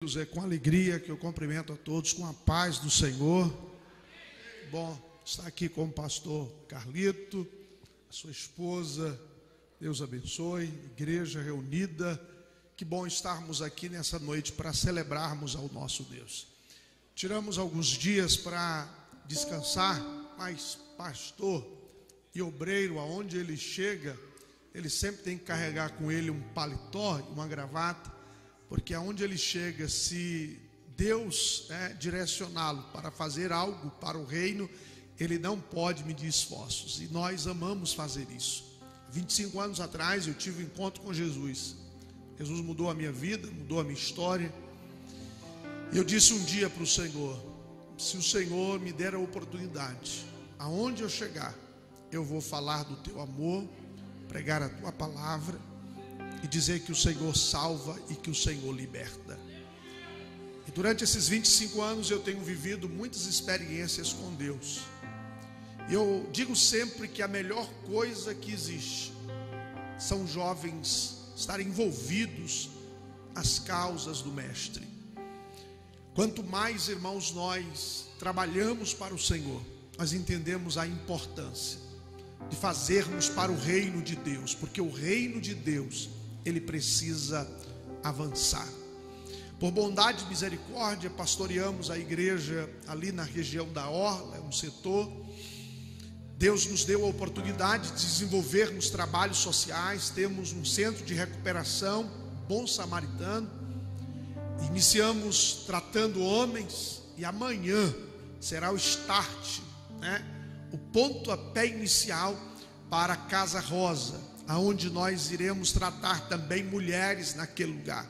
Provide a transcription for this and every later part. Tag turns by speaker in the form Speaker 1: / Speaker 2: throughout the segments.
Speaker 1: É com alegria que eu cumprimento a todos com a paz do Senhor. Bom, estar aqui com o pastor Carlito, a sua esposa, Deus abençoe, igreja reunida. Que bom estarmos aqui nessa noite para celebrarmos ao nosso Deus. Tiramos alguns dias para descansar, mas pastor e obreiro, aonde ele chega, ele sempre tem que carregar com ele um paletó, uma gravata, porque aonde ele chega, se Deus direcioná-lo para fazer algo para o reino, ele não pode medir esforços, e nós amamos fazer isso. 25 anos atrás eu tive um encontro com Jesus. Jesus mudou a minha vida, mudou a minha história. E eu disse um dia para o Senhor: se o Senhor me der a oportunidade, aonde eu chegar, eu vou falar do teu amor, pregar a tua palavra e dizer que o Senhor salva e que o Senhor liberta. E durante esses 25 anos eu tenho vivido muitas experiências com Deus. Eu digo sempre que a melhor coisa que existe são jovens estarem envolvidos nas causas do Mestre. Quanto mais, irmãos, nós trabalhamos para o Senhor, nós entendemos a importância de fazermos para o reino de Deus, porque o reino de Deus, ele precisa avançar. Por bondade e misericórdia, pastoreamos a igreja ali na região da Orla, é um setor. Deus nos deu a oportunidade de desenvolvermos trabalhos sociais. Temos um centro de recuperação, Bom Samaritano. Iniciamos tratando homens, e amanhã será o start, o pontapé inicial para a Casa Rosa, aonde nós iremos tratar também mulheres naquele lugar.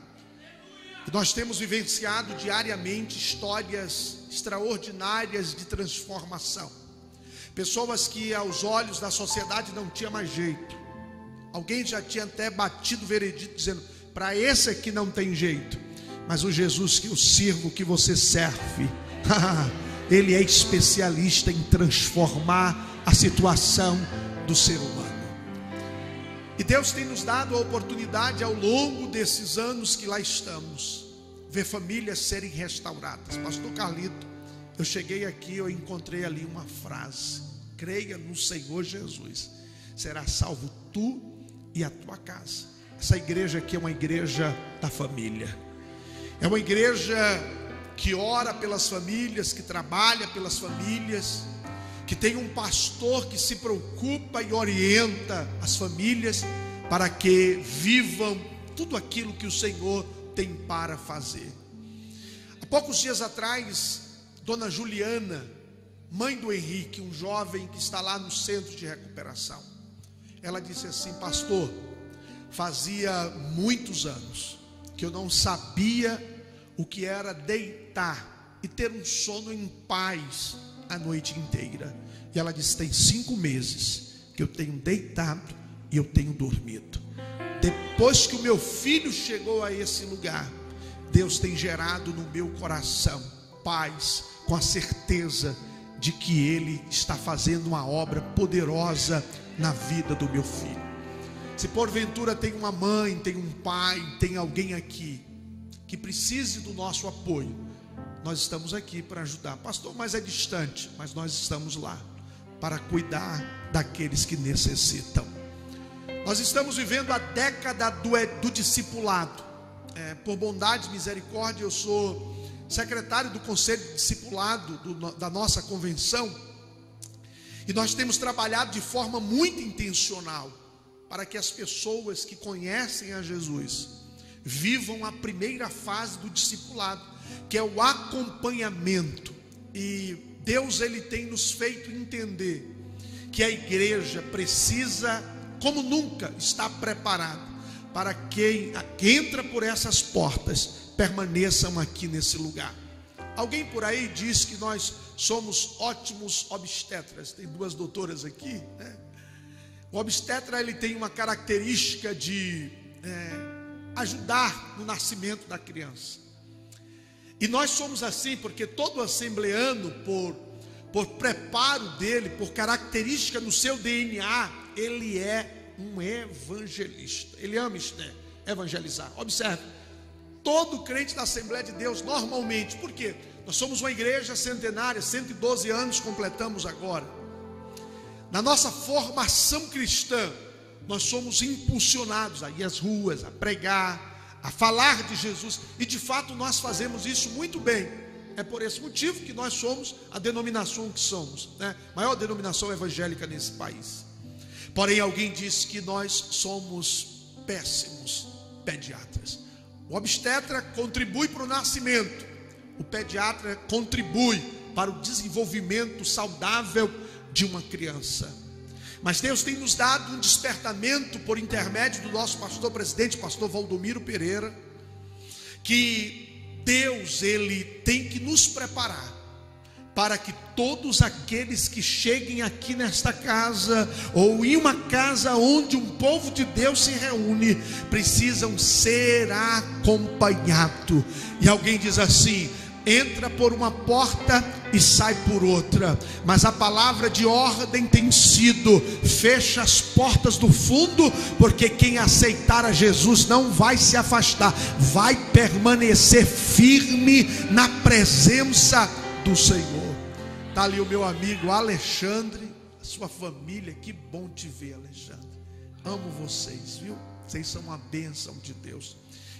Speaker 1: E nós temos vivenciado diariamente histórias extraordinárias de transformação. Pessoas que aos olhos da sociedade não tinha mais jeito. Alguém já tinha até batido o veredito dizendo: para esse aqui não tem jeito. Mas o Jesus que eu sirvo, que você serve, ele é especialista em transformar a situação do ser humano. E Deus tem nos dado a oportunidade ao longo desses anos que lá estamos, ver famílias serem restauradas. Pastor Carlito, eu cheguei aqui, eu encontrei ali uma frase: creia no Senhor Jesus, será salvo tu e a tua casa. Essa igreja aqui é uma igreja da família, é uma igreja que ora pelas famílias, que trabalha pelas famílias, que tem um pastor que se preocupa e orienta as famílias para que vivam tudo aquilo que o Senhor tem para fazer. Há poucos dias atrás, Dona Juliana, mãe do Henrique, um jovem que está lá no centro de recuperação, ela disse assim: pastor, fazia muitos anos que eu não sabia o que era deitar e ter um sono em paz a noite inteira. E ela disse: tem 5 meses que eu tenho deitado e eu tenho dormido. Depois que o meu filho chegou a esse lugar, Deus tem gerado no meu coração paz, com a certeza de que Ele está fazendo uma obra poderosa na vida do meu filho. Se porventura tem uma mãe, tem um pai, tem alguém aqui que precise do nosso apoio, nós estamos aqui para ajudar. Pastor, mas é distante. Mas nós estamos lá para cuidar daqueles que necessitam. Nós estamos vivendo a década do discipulado. Por bondade e misericórdia, eu sou secretário do Conselho de Discipulado da nossa convenção. E nós temos trabalhado de forma muito intencional para que as pessoas que conhecem a Jesus vivam a primeira fase do discipulado, que é o acompanhamento. E Deus, ele tem nos feito entender que a igreja precisa, como nunca, estar preparada para quem entra por essas portas permaneçam aqui nesse lugar. Alguém por aí diz que nós somos ótimos obstetras. Tem 2 doutoras aqui, O obstetra, ele tem uma característica de ajudar no nascimento da criança. E nós somos assim porque todo assembleano, por preparo dele, por característica no seu DNA, ele é um evangelista. Ele ama evangelizar. Observe, Todo crente da Assembleia de Deus, normalmente, por quê? Nós somos uma igreja centenária, 112 anos completamos agora. Na nossa formação cristã, nós somos impulsionados a ir às ruas, a pregar, a falar de Jesus, e de fato nós fazemos isso muito bem. É por esse motivo que nós somos a denominação que somos, né? Maior denominação evangélica nesse país. Porém, alguém disse que nós somos péssimos pediatras. O obstetra contribui para o nascimento, o pediatra contribui para o desenvolvimento saudável de uma criança. Mas Deus tem nos dado um despertamento por intermédio do nosso pastor presidente, pastor Valdomiro Pereira, que Deus, Ele tem que nos preparar para que todos aqueles que cheguem aqui nesta casa, ou em uma casa onde um povo de Deus se reúne, precisam ser acompanhados. E alguém diz assim: entra por uma porta e sai por outra. Mas a palavra de ordem tem sido: fecha as portas do fundo, porque quem aceitar a Jesus não vai se afastar, vai permanecer firme na presença do Senhor. Está ali o meu amigo Alexandre, a sua família. Que bom te ver, Alexandre. Amo vocês, viu? Vocês são uma bênção de Deus.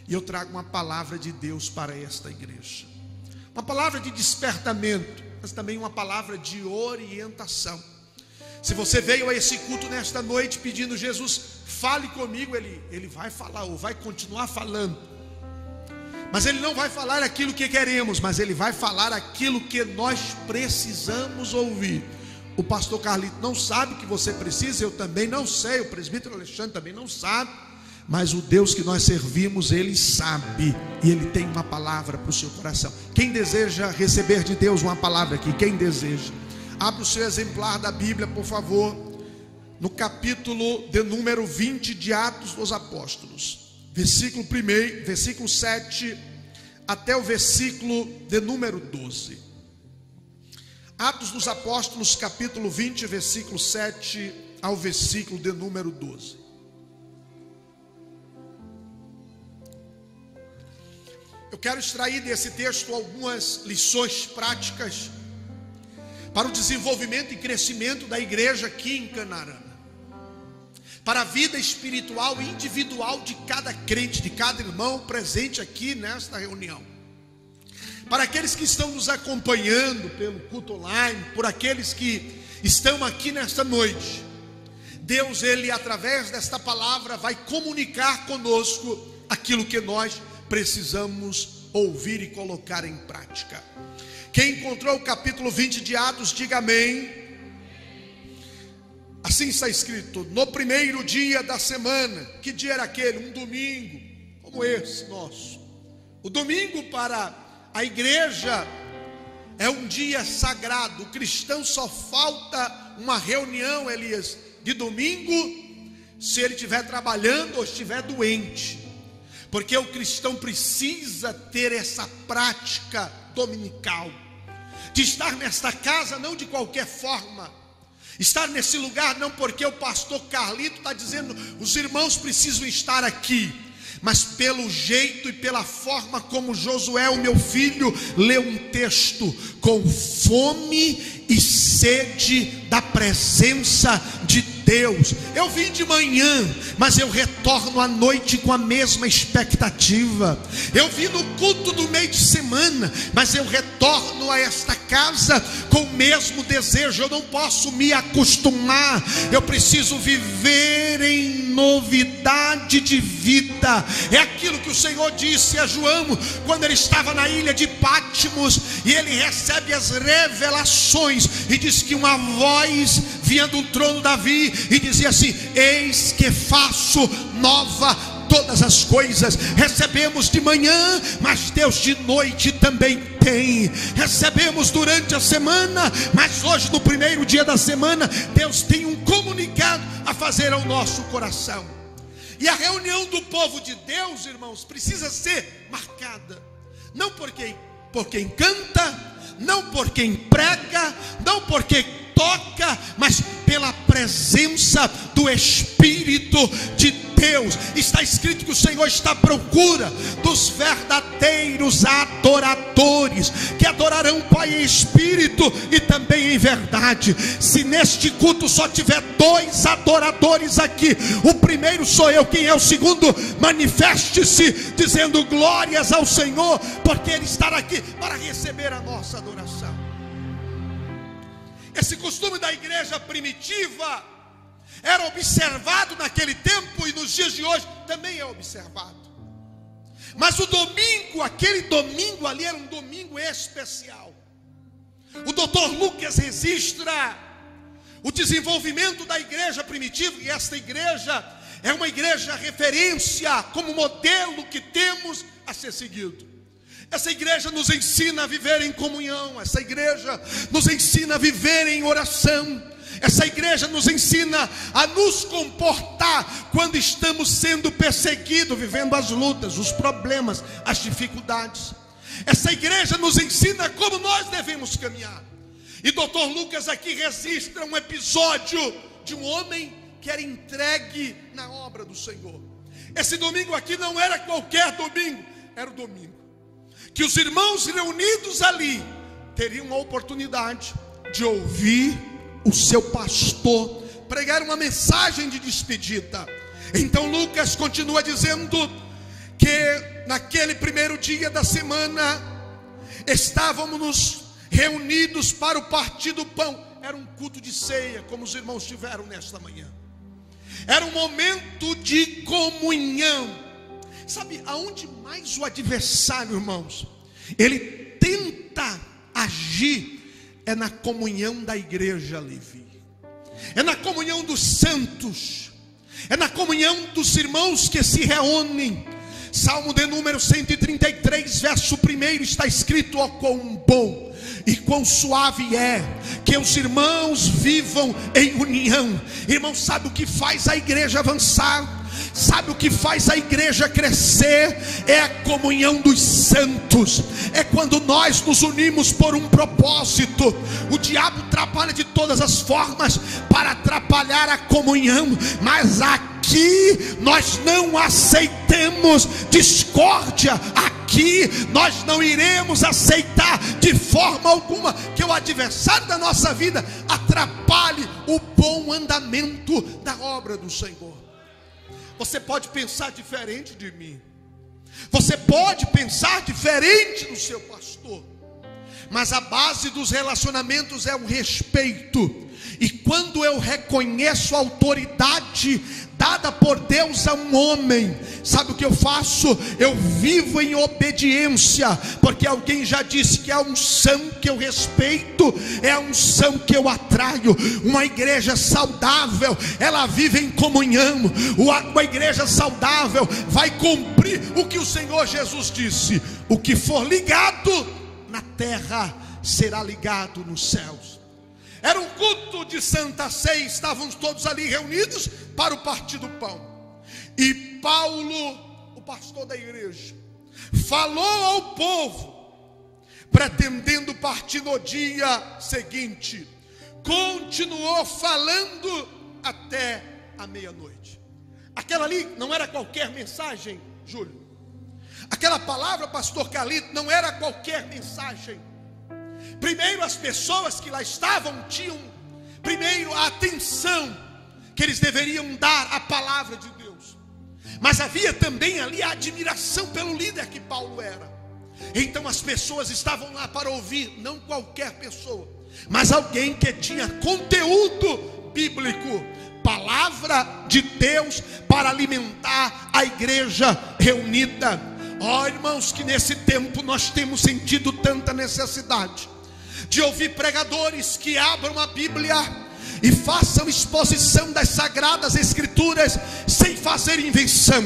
Speaker 1: E eu trago uma palavra de Deus para esta igreja, uma palavra de despertamento, mas também uma palavra de orientação. Se você veio a esse culto nesta noite pedindo: Jesus, fale comigo, ele vai falar, ou vai continuar falando. Mas Ele não vai falar aquilo que queremos, mas Ele vai falar aquilo que nós precisamos ouvir. O pastor Carlito não sabe que você precisa, eu também não sei, o presbítero Alexandre também não sabe. Mas o Deus que nós servimos, Ele sabe, e Ele tem uma palavra para o seu coração. Quem deseja receber de Deus uma palavra aqui? Quem deseja? Abra o seu exemplar da Bíblia, por favor, no capítulo de número 20 de Atos dos Apóstolos, versículo 1, versículo 7 até o versículo de número 12. Atos dos Apóstolos, capítulo 20, versículo 7 ao versículo de número 12. Eu quero extrair desse texto algumas lições práticas para o desenvolvimento e crescimento da igreja aqui em Canarana, para a vida espiritual e individual de cada crente, de cada irmão presente aqui nesta reunião, para aqueles que estão nos acompanhando pelo culto online, por aqueles que estão aqui nesta noite. Deus, Ele, através desta palavra, vai comunicar conosco aquilo que nós precisamos ouvir e colocar em prática. Quem encontrou o capítulo 20 de Atos, diga amém. Assim está escrito: no primeiro dia da semana. Que dia era aquele? Um domingo, como esse nosso. O domingo para a igreja é um dia sagrado. O cristão só falta uma reunião, Elias, de domingo, se ele estiver trabalhando ou estiver doente. Porque o cristão precisa ter essa prática dominical, de estar nesta casa não de qualquer forma, estar nesse lugar não porque o pastor Carlito está dizendo os irmãos precisam estar aqui, mas pelo jeito e pela forma como Josué, o meu filho, leu um texto: com fome e sede da presença de Deus. Eu vim de manhã, mas eu retorno à noite com a mesma expectativa. Eu vim no culto do meio de semana, mas eu retorno a esta casa com o mesmo desejo. Eu não posso me acostumar, eu preciso viver em novidade de vida. É aquilo que o Senhor disse a João quando ele estava na ilha de Patmos, e ele recebe as revelações, e diz que uma voz vinha do trono de Davi e dizia assim: eis que faço nova todas as coisas. Recebemos de manhã, mas Deus de noite também tem. Recebemos durante a semana, mas hoje, no primeiro dia da semana, Deus tem um comunicado a fazer ao nosso coração. E a reunião do povo de Deus, irmãos, precisa ser marcada, não por quem canta, não por quem prega, não por quem toca, mas pela presença do Espírito de Deus. Está escrito que o Senhor está à procura dos verdadeiros adoradores, que adorarão o Pai em espírito e também em verdade. Se neste culto só tiver 2 adoradores aqui, o primeiro sou eu, quem é o segundo? Manifeste-se dizendo glórias ao Senhor, porque Ele estará aqui para receber a nossa adoração. Esse costume da igreja primitiva era observado naquele tempo e nos dias de hoje também é observado. Mas o domingo, aquele domingo ali era um domingo especial. O Dr. Lucas registra o desenvolvimento da igreja primitiva, e esta igreja é uma igreja referência, como modelo que temos a ser seguido. Essa igreja nos ensina a viver em comunhão, essa igreja nos ensina a viver em oração, essa igreja nos ensina a nos comportar quando estamos sendo perseguidos, vivendo as lutas, os problemas, as dificuldades. Essa igreja nos ensina como nós devemos caminhar. E Dr. Lucas aqui registra um episódio de um homem que era entregue na obra do Senhor. Esse domingo aqui não era qualquer domingo, era o domingo que os irmãos reunidos ali teriam a oportunidade de ouvir o seu pastor pregar uma mensagem de despedida. Então Lucas continua dizendo que naquele primeiro dia da semana estávamos reunidos para o partir do pão. Era um culto de ceia, como os irmãos tiveram nesta manhã. Era um momento de comunhão. Sabe aonde mais o adversário, irmãos, ele tenta agir? É na comunhão da igreja, Levi. É na comunhão dos santos. É na comunhão dos irmãos que se reúnem. Salmo de número 133, verso 1, está escrito: ó, quão bom e quão suave é que os irmãos vivam em união. Irmão, sabe o que faz a igreja avançar? Sabe o que faz a igreja crescer? É a comunhão dos santos. É quando nós nos unimos por um propósito. O diabo trabalha de todas as formas para atrapalhar a comunhão, mas aqui nós não aceitamos discórdia. Aqui nós não iremos aceitar de forma alguma que o adversário da nossa vida atrapalhe o bom andamento da obra do Senhor. Você pode pensar diferente de mim, você pode pensar diferente do seu pastor, mas a base dos relacionamentos é o respeito. E quando eu reconheço a autoridade dada por Deus a um homem, sabe o que eu faço? Eu vivo em obediência, porque alguém já disse que a unção que eu respeito é a unção que eu atraio. Uma igreja saudável, ela vive em comunhão. Uma igreja saudável vai cumprir o que o Senhor Jesus disse: o que for ligado na terra será ligado nos céus. Era um culto de Santa Ceia, estávamos todos ali reunidos para o partir do pão. E Paulo, o pastor da igreja, falou ao povo, pretendendo partir no dia seguinte. Continuou falando até a meia-noite. Aquela ali não era qualquer mensagem, Júlio. Aquela palavra, pastor Calito, não era qualquer mensagem. Primeiro, as pessoas que lá estavam tinham primeiro a atenção que eles deveriam dar à palavra de Deus, mas havia também ali a admiração pelo líder que Paulo era. Então as pessoas estavam lá para ouvir, não qualquer pessoa, mas alguém que tinha conteúdo bíblico, palavra de Deus para alimentar a igreja reunida. Ó, irmãos, que nesse tempo nós temos sentido tanta necessidade de ouvir pregadores que abram a Bíblia e façam exposição das sagradas escrituras sem fazer invenção.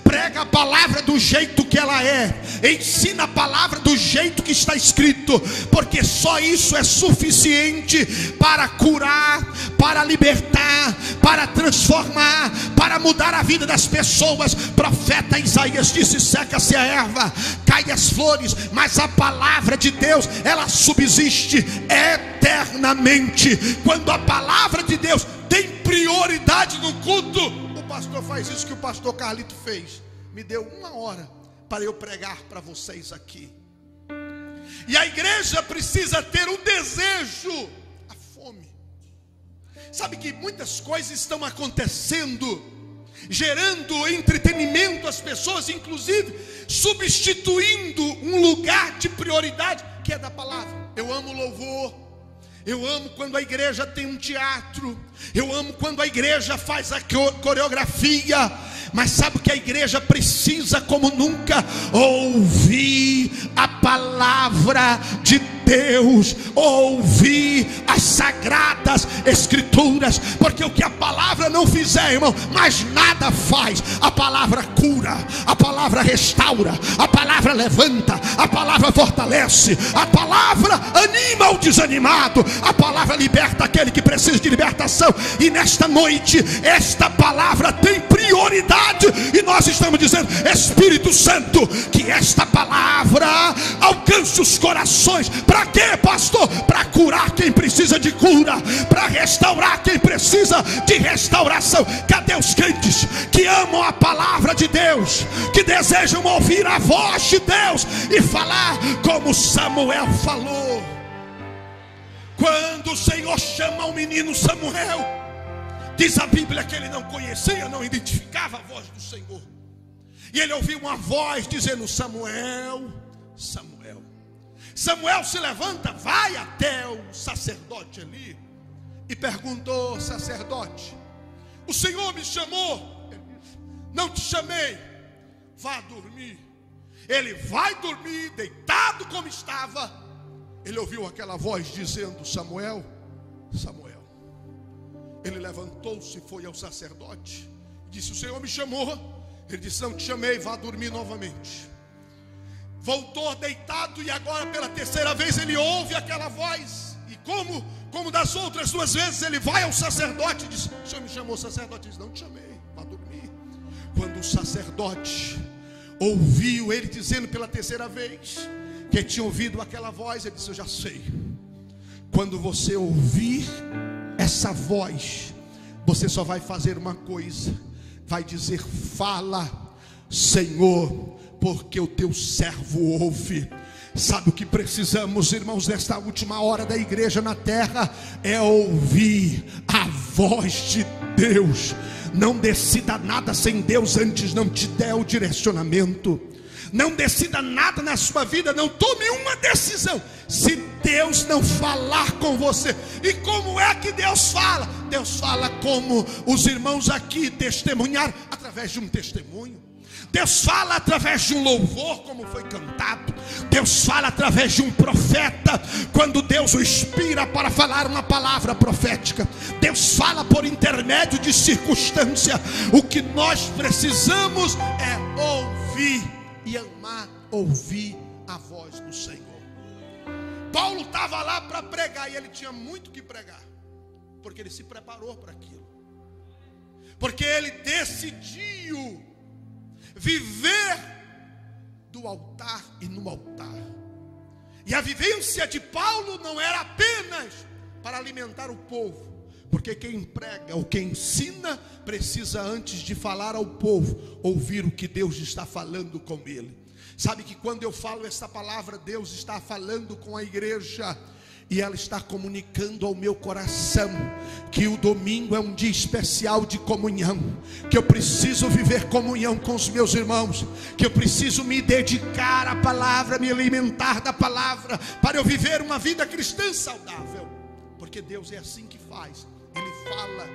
Speaker 1: Prega a palavra do jeito que ela é, ensina a palavra do jeito que está escrito, porque só isso é suficiente para curar, para libertar, para transformar, para mudar a vida das pessoas. Profeta Isaías disse: seca-se a erva, cai as flores, mas a palavra de Deus, ela subsiste eternamente. Quando a palavra de Deus tem prioridade no culto, o pastor faz isso que o pastor Carlito fez? Me deu 1 hora para eu pregar para vocês aqui. E a igreja precisa ter o desejo, a fome. Sabe que muitas coisas estão acontecendo, gerando entretenimento às pessoas, inclusive substituindo um lugar de prioridade que é da palavra. Eu amo louvor, eu amo quando a igreja tem um teatro, eu amo quando a igreja faz a coreografia, mas sabe o que a igreja precisa como nunca? Ouvir a palavra de Deus, ouvir as sagradas escrituras, porque o que a palavra não fizer, irmão, mais nada faz. A palavra cura, a palavra restaura, a palavra levanta, a palavra fortalece, a palavra anima o desanimado, a palavra liberta aquele que precisa de libertação. E nesta noite, esta palavra tem prioridade, e nós estamos dizendo: Espírito Santo, que esta palavra alcance os corações. Para quê, pastor? Para curar quem precisa de cura, para restaurar quem precisa de restauração. Cadê os crentes que amam a palavra de Deus, que desejam ouvir a voz de Deus e falar como Samuel falou? Quando o Senhor chama o menino Samuel, diz a Bíblia que ele não conhecia, não identificava a voz do Senhor, e ele ouviu uma voz dizendo: Samuel, Samuel. Samuel se levanta, vai até o sacerdote ali e perguntou: sacerdote, o Senhor me chamou? Ele disse: não te chamei, vá dormir. Ele vai dormir, deitado como estava. Ele ouviu aquela voz dizendo: Samuel, Samuel. Ele levantou-se e foi ao sacerdote, disse: o Senhor me chamou. Ele disse: não te chamei, vá dormir novamente. Voltou deitado, e agora pela 3ª vez ele ouve aquela voz. E como das outras 2 vezes, ele vai ao sacerdote e diz: o Senhor me chamou. O sacerdote diz: não te chamei, vá dormir. Quando o sacerdote ouviu ele dizendo pela 3ª vez que tinha ouvido aquela voz, ele disse: eu já sei. Quando você ouvir essa voz, você só vai fazer uma coisa: vai dizer: fala, Senhor, porque o teu servo ouve. Sabe o que precisamos, irmãos, nesta última hora da igreja na terra? É ouvir a voz de Deus. Não decida nada sem Deus antes não te der o direcionamento. Não decida nada na sua vida, não tome uma decisão se Deus não falar com você. E como é que Deus fala? Deus fala como os irmãos aqui testemunharam, através de um testemunho. Deus fala através de um louvor, como foi cantado. Deus fala através de um profeta, quando Deus o inspira para falar uma palavra profética. Deus fala por intermédio de circunstância. O que nós precisamos é ouvir e amar, ouvir a voz do Senhor. Paulo estava lá para pregar, e ele tinha muito que pregar, porque ele se preparou para aquilo, porque ele decidiu viver do altar e no altar. E a vivência de Paulo não era apenas para alimentar o povo, porque quem prega ou quem ensina precisa, antes de falar ao povo, ouvir o que Deus está falando com ele. Sabe que quando eu falo essa palavra, Deus está falando com a igreja, e ela está comunicando ao meu coração que o domingo é um dia especial de comunhão, que eu preciso viver comunhão com os meus irmãos, que eu preciso me dedicar à palavra, me alimentar da palavra, para eu viver uma vida cristã saudável, porque Deus é assim que faz. Ele fala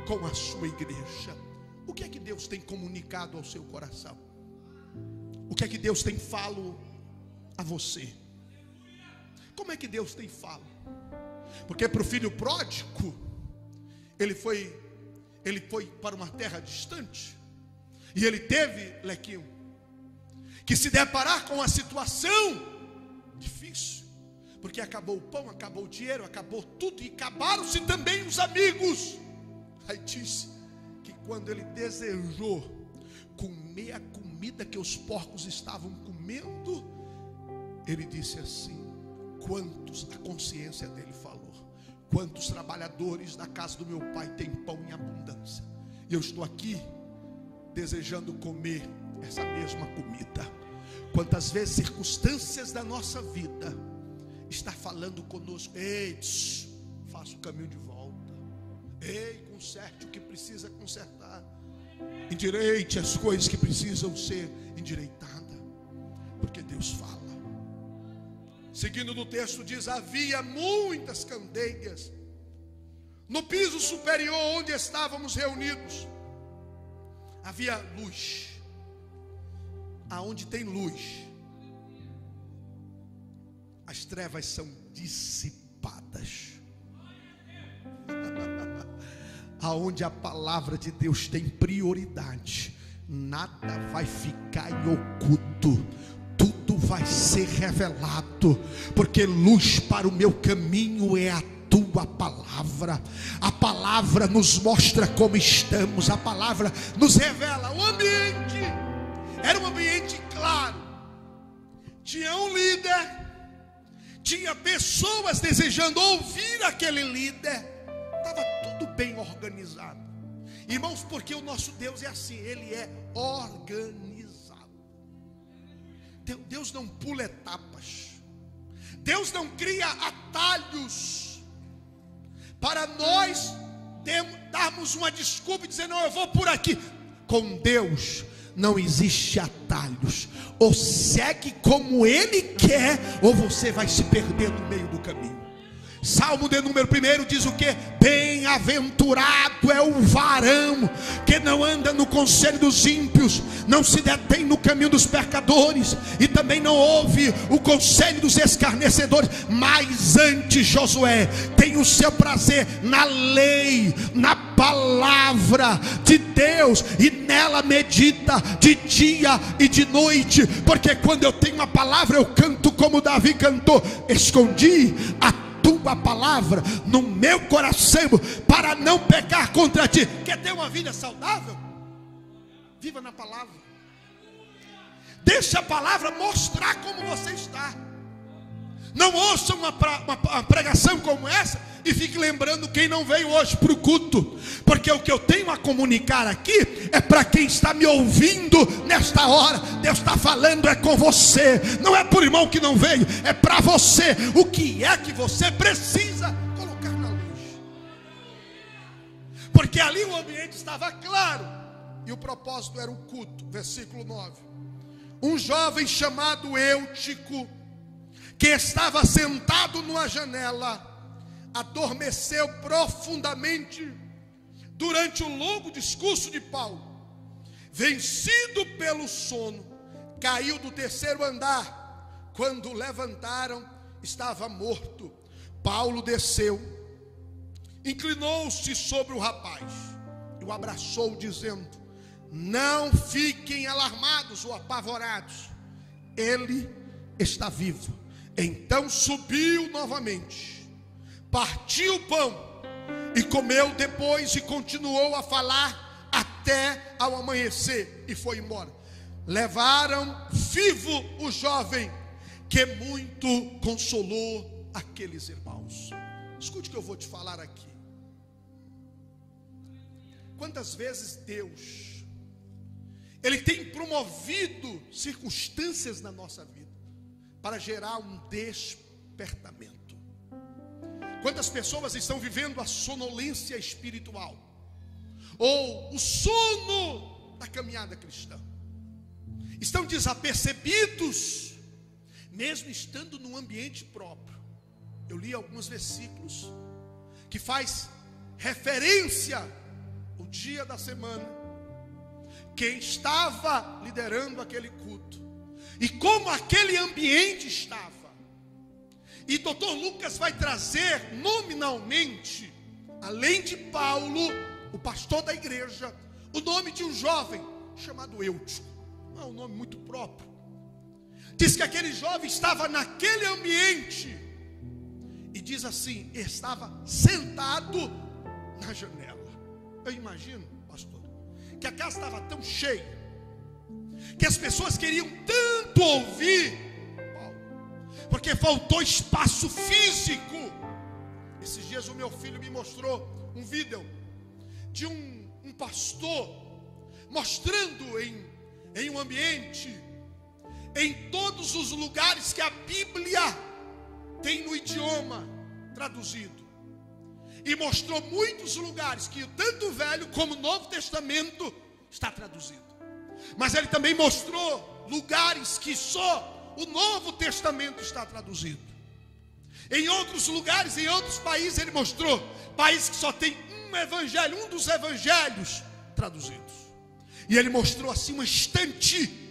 Speaker 1: com a sua igreja. O que é que Deus tem comunicado ao seu coração? O que é que Deus tem falado a você? Como é que Deus tem falado? Porque para o filho pródigo, ele foi para uma terra distante, e ele teve, Lequinho, que se deparar com uma situação difícil, porque acabou o pão, acabou o dinheiro, acabou tudo, e acabaram-se também os amigos. Aí disse que quando ele desejou comer a comida que os porcos estavam comendo, ele disse assim: quantos, a consciência dele falou, quantos trabalhadores da casa do meu pai têm pão em abundância, e eu estou aqui desejando comer essa mesma comida. Quantas vezes circunstâncias da nossa vida está falando conosco: ei, faça o caminho de volta, ei, conserte o que precisa consertar, endireite as coisas que precisam ser endireitadas, porque Deus fala. Seguindo no texto diz: havia muitas candeias no piso superior onde estávamos reunidos. Havia luz. Aonde tem luz, as trevas são dissipadas. Aonde a palavra de Deus tem prioridade, nada vai ficar em oculto, tudo vai ser revelado, porque luz para o meu caminho é a tua palavra. A palavra nos mostra como estamos, a palavra nos revela o ambiente. Era um ambiente claro, tinha um líder, tinha pessoas desejando ouvir aquele líder, estava tudo bem organizado, irmãos, porque o nosso Deus é assim, Ele é organizado. Deus não pula etapas, Deus não cria atalhos para nós darmos uma desculpa e dizer: não, eu vou por aqui. Com Deus não existe atalhos, ou segue como Ele quer, ou você vai se perder no meio do caminho. Salmo de número 1 diz o que? Bem-aventurado é o varão que não anda no conselho dos ímpios, não se detém no caminho dos pecadores, e também não ouve o conselho dos escarnecedores, mas antes, Josué, tem o seu prazer na lei, na palavra de Deus, e nela medita de dia e de noite. Porque quando eu tenho a palavra, eu canto como Davi cantou: escondi a tua palavra no meu coração para não pecar contra ti. Quer ter uma vida saudável? Viva na palavra. Deixa a palavra mostrar como você está. Não ouça uma pregação como essa e fique lembrando quem não veio hoje para o culto, porque o que eu tenho a comunicar aqui é para quem está me ouvindo nesta hora. Deus está falando é com você, não é por irmão que não veio, é para você. O que é que você precisa colocar na luz? Porque ali o ambiente estava claro e o propósito era o culto. Versículo 9: um jovem chamado Eutico, que estava sentado numa janela, adormeceu profundamente durante o longo discurso de Paulo. Vencido pelo sono, caiu do 3º andar. Quando o levantaram, estava morto. Paulo desceu, inclinou-se sobre o rapaz e o abraçou, dizendo: não fiquem alarmados ou apavorados, ele está vivo. Então subiu novamente, partiu o pão e comeu depois, e continuou a falar até ao amanhecer, e foi embora. Levaram vivo o jovem, que muito consolou aqueles irmãos. Escute o que eu vou te falar aqui. Quantas vezes Deus, Ele tem promovido circunstâncias na nossa vida para gerar um despertamento. Quantas pessoas estão vivendo a sonolência espiritual, ou o sono da caminhada cristã, estão desapercebidos, mesmo estando num ambiente próprio. Eu li alguns versículos que faz referência ao dia da semana, quem estava liderando aquele culto, e como aquele ambiente estava. E Dr. Lucas vai trazer nominalmente, além de Paulo, o pastor da igreja, o nome de um jovem chamado Eutico. Não é um nome muito próprio. Diz que aquele jovem estava naquele ambiente, e diz assim, estava sentado na janela. Eu imagino, pastor, que a casa estava tão cheia, que as pessoas queriam tanto ouvir Paulo, porque faltou espaço físico. Esses dias o meu filho me mostrou um vídeo de um pastor mostrando em um ambiente, em todos os lugares que a Bíblia tem no idioma traduzido. E mostrou muitos lugares que tanto o Velho como o Novo Testamento está traduzido. Mas ele também mostrou lugares que só o Novo Testamento está traduzido. Em outros lugares, em outros países, ele mostrou países que só tem um evangelho, um dos evangelhos traduzidos. E ele mostrou assim uma estante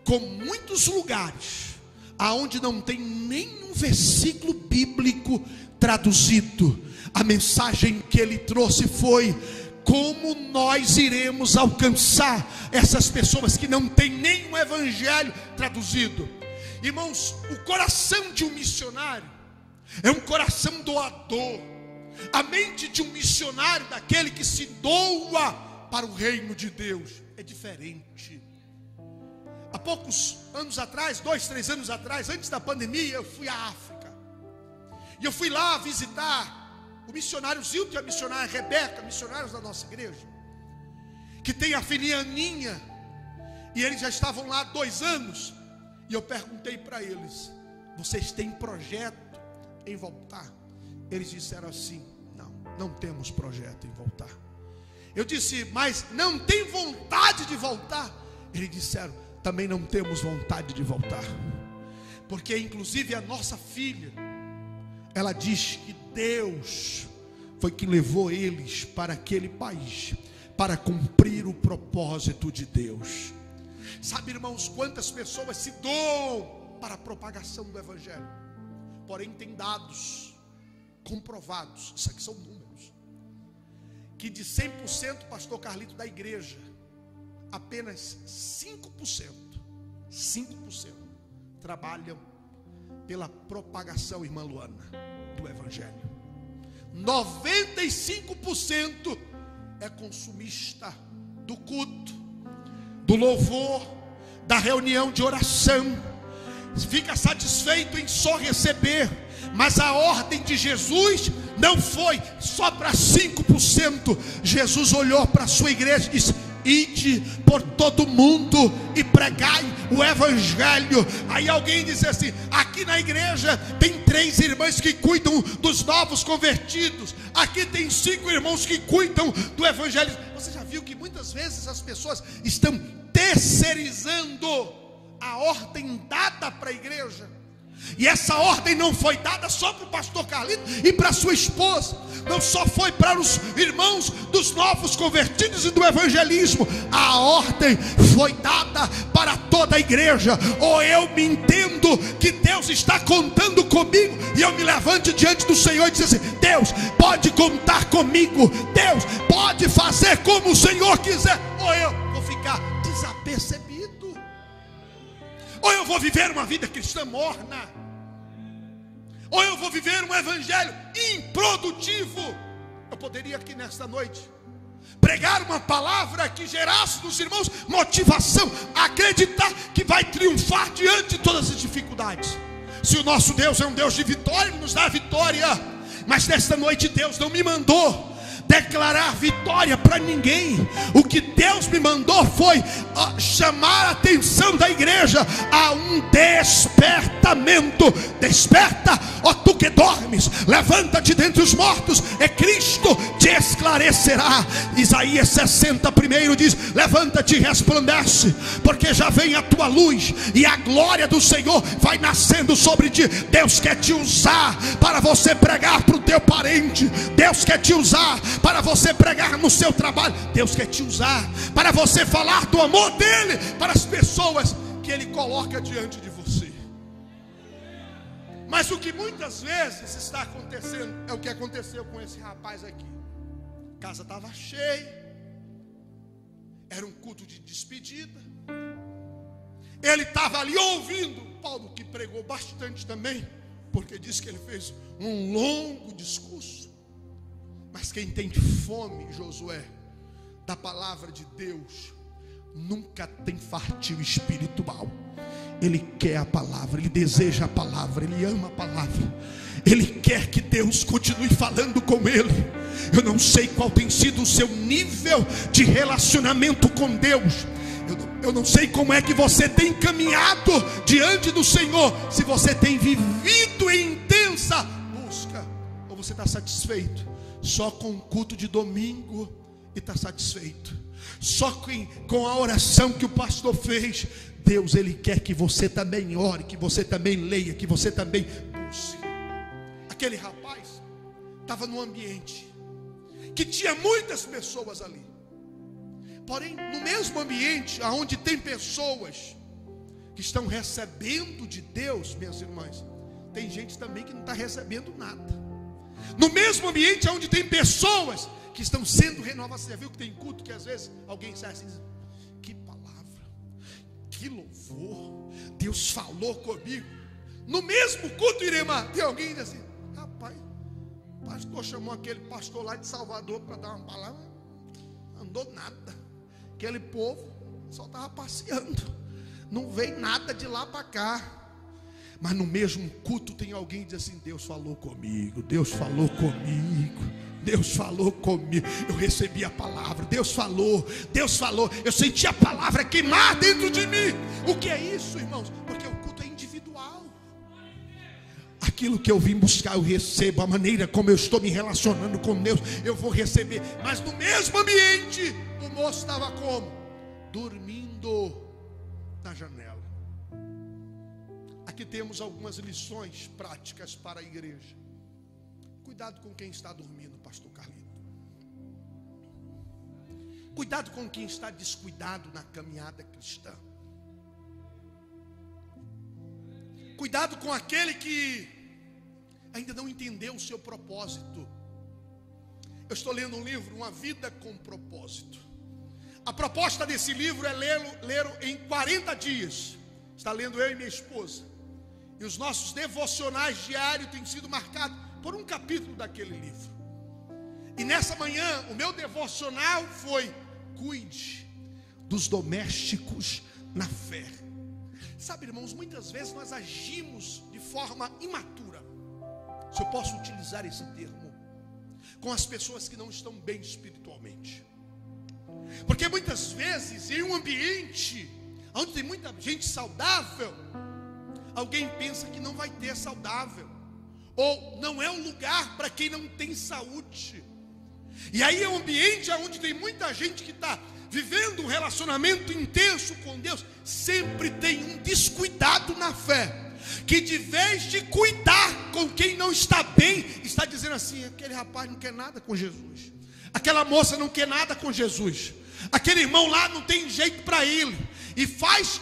Speaker 1: com muitos lugares aonde não tem nenhum versículo bíblico traduzido. A mensagem que ele trouxe foi: como nós iremos alcançar essas pessoas que não têm nenhum evangelho traduzido? Irmãos, o coração de um missionário é um coração doador. A mente de um missionário, daquele que se doa para o reino de Deus, é diferente. Há poucos anos atrás, 2, 3 anos atrás, antes da pandemia, eu fui à África. E eu fui lá visitar o missionário Zilton e a missionária Rebeca, missionários da nossa igreja, que tem a filhinha Aninha, e eles já estavam lá há 2 anos. E eu perguntei para eles: vocês têm projeto em voltar? Eles disseram assim: não temos projeto em voltar. Eu disse: mas não tem vontade de voltar? Eles disseram: também não temos vontade de voltar. Porque inclusive a nossa filha, ela diz que Deus foi que levou eles para aquele país para cumprir o propósito de Deus. Sabe, irmãos, quantas pessoas se doam para a propagação do evangelho? Porém tem dados comprovados, isso aqui são números, que de 100% pastor Carlito da igreja, apenas 5% trabalham pela propagação, irmã Luana, do evangelho. 95% é consumista do culto, do louvor, da reunião de oração, fica satisfeito em só receber. Mas a ordem de Jesus não foi só para 5%. Jesus olhou para a sua igreja e disse: ide por todo mundo e pregai o evangelho. Aí alguém disse assim: aqui na igreja tem 3 irmãs que cuidam dos novos convertidos, aqui tem 5 irmãos que cuidam do evangelho. Você já viu que muitas vezes as pessoas estão terceirizando a ordem dada para a igreja? E essa ordem não foi dada só para o pastor Carlito e para sua esposa, não só foi para os irmãos dos novos convertidos e do evangelismo. A ordem foi dada para toda a igreja. Ou eu me entendo que Deus está contando comigo, e eu me levante diante do Senhor e diz assim: Deus pode contar comigo, Deus pode fazer como o Senhor quiser. Ou eu vou ficar desapercebido, ou eu vou viver uma vida cristã morna, ou eu vou viver um evangelho improdutivo. Eu poderia aqui nesta noite pregar uma palavra que gerasse nos irmãos motivação a acreditar que vai triunfar diante de todas as dificuldades. Se o nosso Deus é um Deus de vitória, Ele nos dá vitória. Mas nesta noite Deus não me mandou declarar vitória para ninguém. O que Deus me mandou foi chamar a atenção da igreja a um despertamento. Desperta, ó tu que dormes, levanta-te dentre os mortos, e Cristo te esclarecerá. Isaías 60:1 diz: levanta-te e resplandece, porque já vem a tua luz, e a glória do Senhor vai nascendo sobre ti. Deus quer te usar para você pregar para o teu parente. Deus quer te usar para você pregar no seu trabalho. Deus quer te usar para você falar do amor dele para as pessoas que ele coloca diante de você. Mas o que muitas vezes está acontecendo é o que aconteceu com esse rapaz aqui. A casa estava cheia, era um culto de despedida. Ele estava ali ouvindo Paulo, que pregou bastante também, porque disse que ele fez um longo discurso. Mas quem tem fome, Josué, da palavra de Deus, nunca tem fartio espiritual. Ele quer a palavra, ele deseja a palavra, ele ama a palavra, ele quer que Deus continue falando com ele. Eu não sei qual tem sido o seu nível de relacionamento com Deus. Eu não sei como é que você tem caminhado diante do Senhor. Se você tem vivido em intensa busca, ou você está satisfeito só com o culto de domingo e está satisfeito só com a oração que o pastor fez. Deus, Ele quer que você também ore, que você também leia, que você também busque. Aquele rapaz estava num ambiente que tinha muitas pessoas ali. Porém, no mesmo ambiente onde tem pessoas que estão recebendo de Deus, minhas irmãs, tem gente também que não está recebendo nada. No mesmo ambiente onde tem pessoas que estão sendo renovadas. Você já viu que tem culto que às vezes alguém sai assim, que palavra, que louvor, Deus falou comigo. No mesmo culto, Irema, tem alguém que diz assim, rapaz, o pastor chamou aquele pastor lá de Salvador para dar uma palavra, não andou nada. Aquele povo só estava passeando, não veio nada de lá para cá. Mas no mesmo culto tem alguém que diz assim, Deus falou comigo, Deus falou comigo, Deus falou comigo, eu recebi a palavra, Deus falou, eu senti a palavra queimar dentro de mim. O que é isso, irmãos? Porque o culto é individual. Aquilo que eu vim buscar eu recebo, a maneira como eu estou me relacionando com Deus eu vou receber. Mas no mesmo ambiente o moço estava como? Dormindo na janela. Aqui temos algumas lições práticas para a igreja. Cuidado com quem está dormindo, pastor Carlito. Cuidado com quem está descuidado na caminhada cristã. Cuidado com aquele que ainda não entendeu o seu propósito. Eu estou lendo um livro, Uma Vida com Propósito. A proposta desse livro é lê-lo em 40 dias. Está lendo eu e minha esposa. E os nossos devocionais diários têm sido marcados por um capítulo daquele livro. E nessa manhã, o meu devocional foi: cuide dos domésticos na fé. Sabe, irmãos, muitas vezes nós agimos de forma imatura, se eu posso utilizar esse termo, com as pessoas que não estão bem espiritualmente. Porque muitas vezes, em um ambiente onde tem muita gente saudável, alguém pensa que não vai ter saudável, ou não é um lugar para quem não tem saúde. E aí é um ambiente onde tem muita gente que está vivendo um relacionamento intenso com Deus, sempre tem um descuidado na fé, que de vez de cuidar com quem não está bem, está dizendo assim: aquele rapaz não quer nada com Jesus, aquela moça não quer nada com Jesus, aquele irmão lá não tem jeito para ele. E faz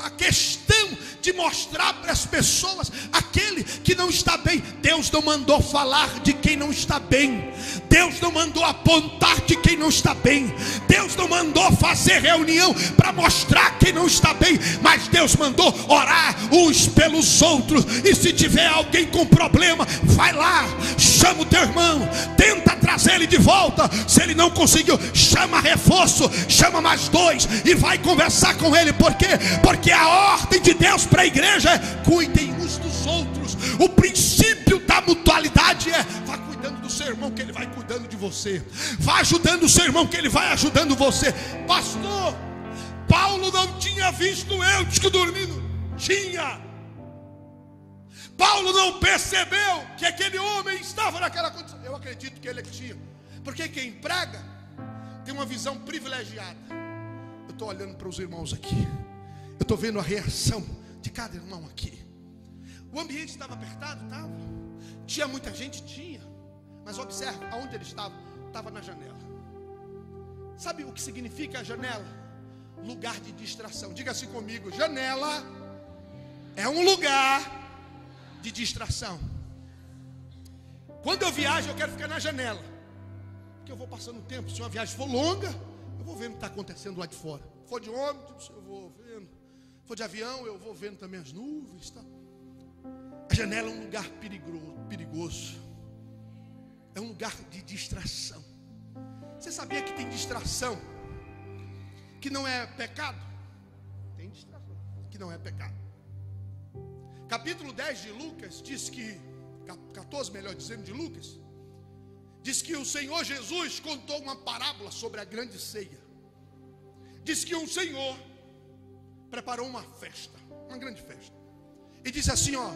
Speaker 1: a questão de mostrar para as pessoas aquele que não está bem. Deus não mandou falar de quem não está bem. Deus não mandou apontar de quem não está bem. Deus não mandou fazer reunião para mostrar quem não está bem. Mas Deus mandou orar uns pelos outros. E se tiver alguém com problema, vai lá, chama o teu irmão, tenta trazer ele de volta. Se ele não conseguiu, chama reforço, chama mais dois e vai conversar com ele. Por quê? Porque a ordem de Deus para a igreja é: cuidem uns dos outros. O princípio da mutualidade é: vá cuidando do seu irmão que ele vai cuidando de você, vá ajudando o seu irmão que ele vai ajudando você. Pastor, Paulo não tinha visto Eutico dormindo? Tinha. Paulo não percebeu que aquele homem estava naquela condição? Eu acredito que ele tinha, porque quem prega tem uma visão privilegiada. Eu estou olhando para os irmãos aqui, eu estou vendo a reação de cada irmão aqui. O ambiente estava apertado? Estava. Tinha muita gente? Tinha. Mas observe, aonde ele estava? Estava na janela. Sabe o que significa a janela? Lugar de distração. Diga assim comigo: janela é um lugar de distração. Quando eu viajo, eu quero ficar na janela, porque eu vou passando o tempo. Se uma viagem for longa, eu vou vendo o que está acontecendo lá de fora. Se for de ônibus, eu vou vendo. Se for de avião, eu vou vendo também as nuvens, tá? A janela é um lugar perigoso. É um lugar de distração. Você sabia que tem distração que não é pecado? Tem distração que não é pecado. Capítulo 10 de Lucas diz que, 14 melhor dizendo, de Lucas, Diz que o Senhor Jesus contou uma parábola sobre a grande ceia. Diz que um Senhor preparou uma festa, uma grande festa, e disse assim: ó,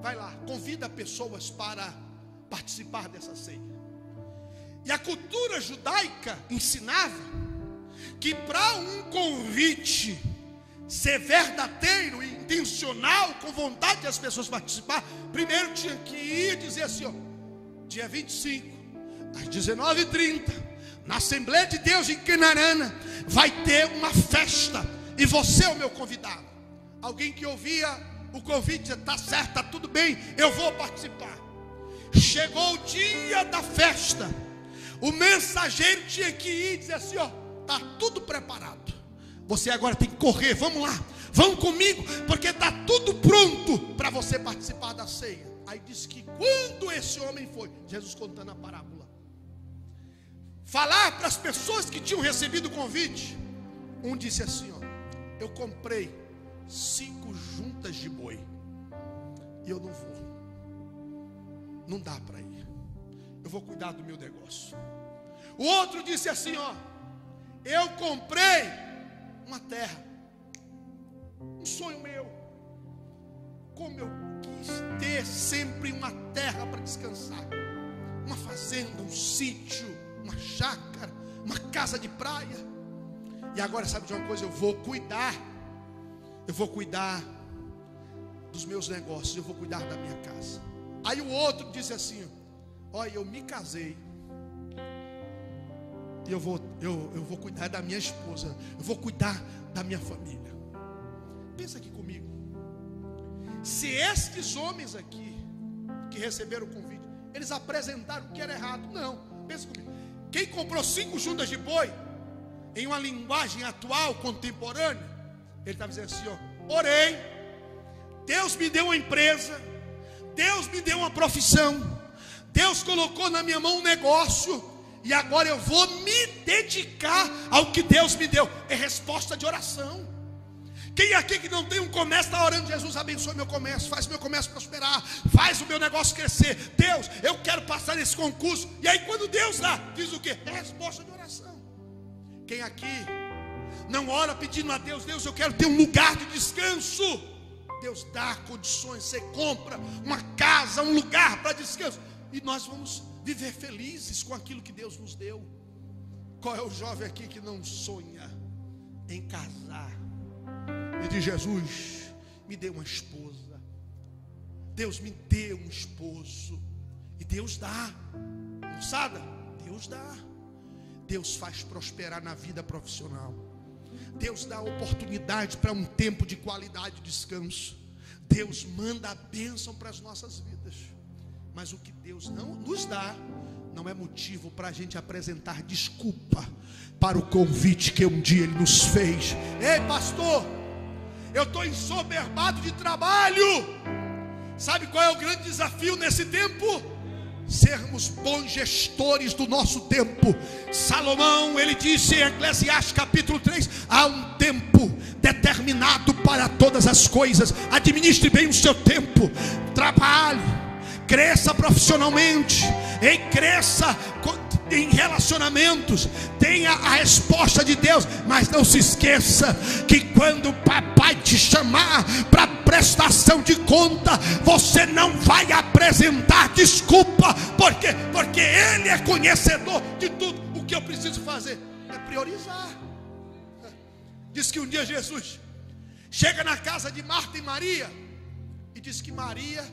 Speaker 1: vai lá, convida pessoas para participar dessa ceia. E a cultura judaica ensinava que para um convite ser verdadeiro e intencional, com vontade das pessoas participar, primeiro tinha que ir e dizer assim: ó, dia 25, às 19h30, na Assembleia de Deus em Canarana, vai ter uma festa, e você é o meu convidado. Alguém que ouvia o convite dizia: tá certo, tá tudo bem, eu vou participar. Chegou o dia da festa, o mensageiro tinha que ir e dizer assim: ó, tá tudo preparado, você agora tem que correr, vamos lá, vão comigo, porque está tudo pronto para você participar da ceia. Aí diz que quando esse homem foi, Jesus contando a parábola, falar para as pessoas que tinham recebido o convite, um disse assim: ó, eu comprei 5 juntas de boi, e eu não vou, não dá para ir, eu vou cuidar do meu negócio. O outro disse assim: ó, eu comprei uma terra, um sonho meu, como eu quis ter sempre uma terra para descansar, uma fazenda, um sítio, uma chácara, uma casa de praia. E agora, sabe de uma coisa? Eu vou cuidar dos meus negócios, eu vou cuidar da minha casa. Aí o outro disse assim: olha, eu me casei, e eu vou cuidar da minha esposa, eu vou cuidar da minha família. Pensa aqui comigo, se estes homens aqui que receberam o convite, eles apresentaram o que era errado. Não, pensa comigo, quem comprou 5 juntas de boi, em uma linguagem atual, contemporânea, ele estava dizendo assim: ó, orei, Deus me deu uma empresa, Deus me deu uma profissão, Deus colocou na minha mão um negócio, e agora eu vou me dedicar ao que Deus me deu. É resposta de oração. Quem aqui que não tem um comércio está orando: Jesus, abençoe meu comércio, faz meu comércio prosperar, faz o meu negócio crescer. Deus, eu quero passar nesse concurso. E aí quando Deus dá, diz o quê? É resposta de oração. Quem aqui não ora pedindo a Deus: Deus, eu quero ter um lugar de descanso? Deus dá condições, você compra uma casa, um lugar para descanso, e nós vamos viver felizes com aquilo que Deus nos deu. Qual é o jovem aqui que não sonha em casar e diz: Jesus, me dê uma esposa, Deus me dê um esposo? E Deus dá, moçada, Deus dá. Deus faz prosperar na vida profissional, Deus dá oportunidade para um tempo de qualidade de descanso, Deus manda a bênção para as nossas vidas. Mas o que Deus não nos dá não é motivo para a gente apresentar desculpa para o convite que um dia Ele nos fez. Ei, pastor, eu estou ensoberbado de trabalho. Sabe qual é o grande desafio nesse tempo? Sermos bons gestores do nosso tempo. Salomão, ele disse em Eclesiastes capítulo 3: há um tempo determinado para todas as coisas. Administre bem o seu tempo, trabalhe, cresça profissionalmente, e cresça em relacionamentos, tenha a resposta de Deus. Mas não se esqueça que quando o papai te chamar para prestação de conta, você não vai apresentar desculpa. Por quê? Porque Ele é conhecedor de tudo. O que eu preciso fazer é priorizar. Diz que um dia Jesus chega na casa de Marta e Maria, e diz que Maria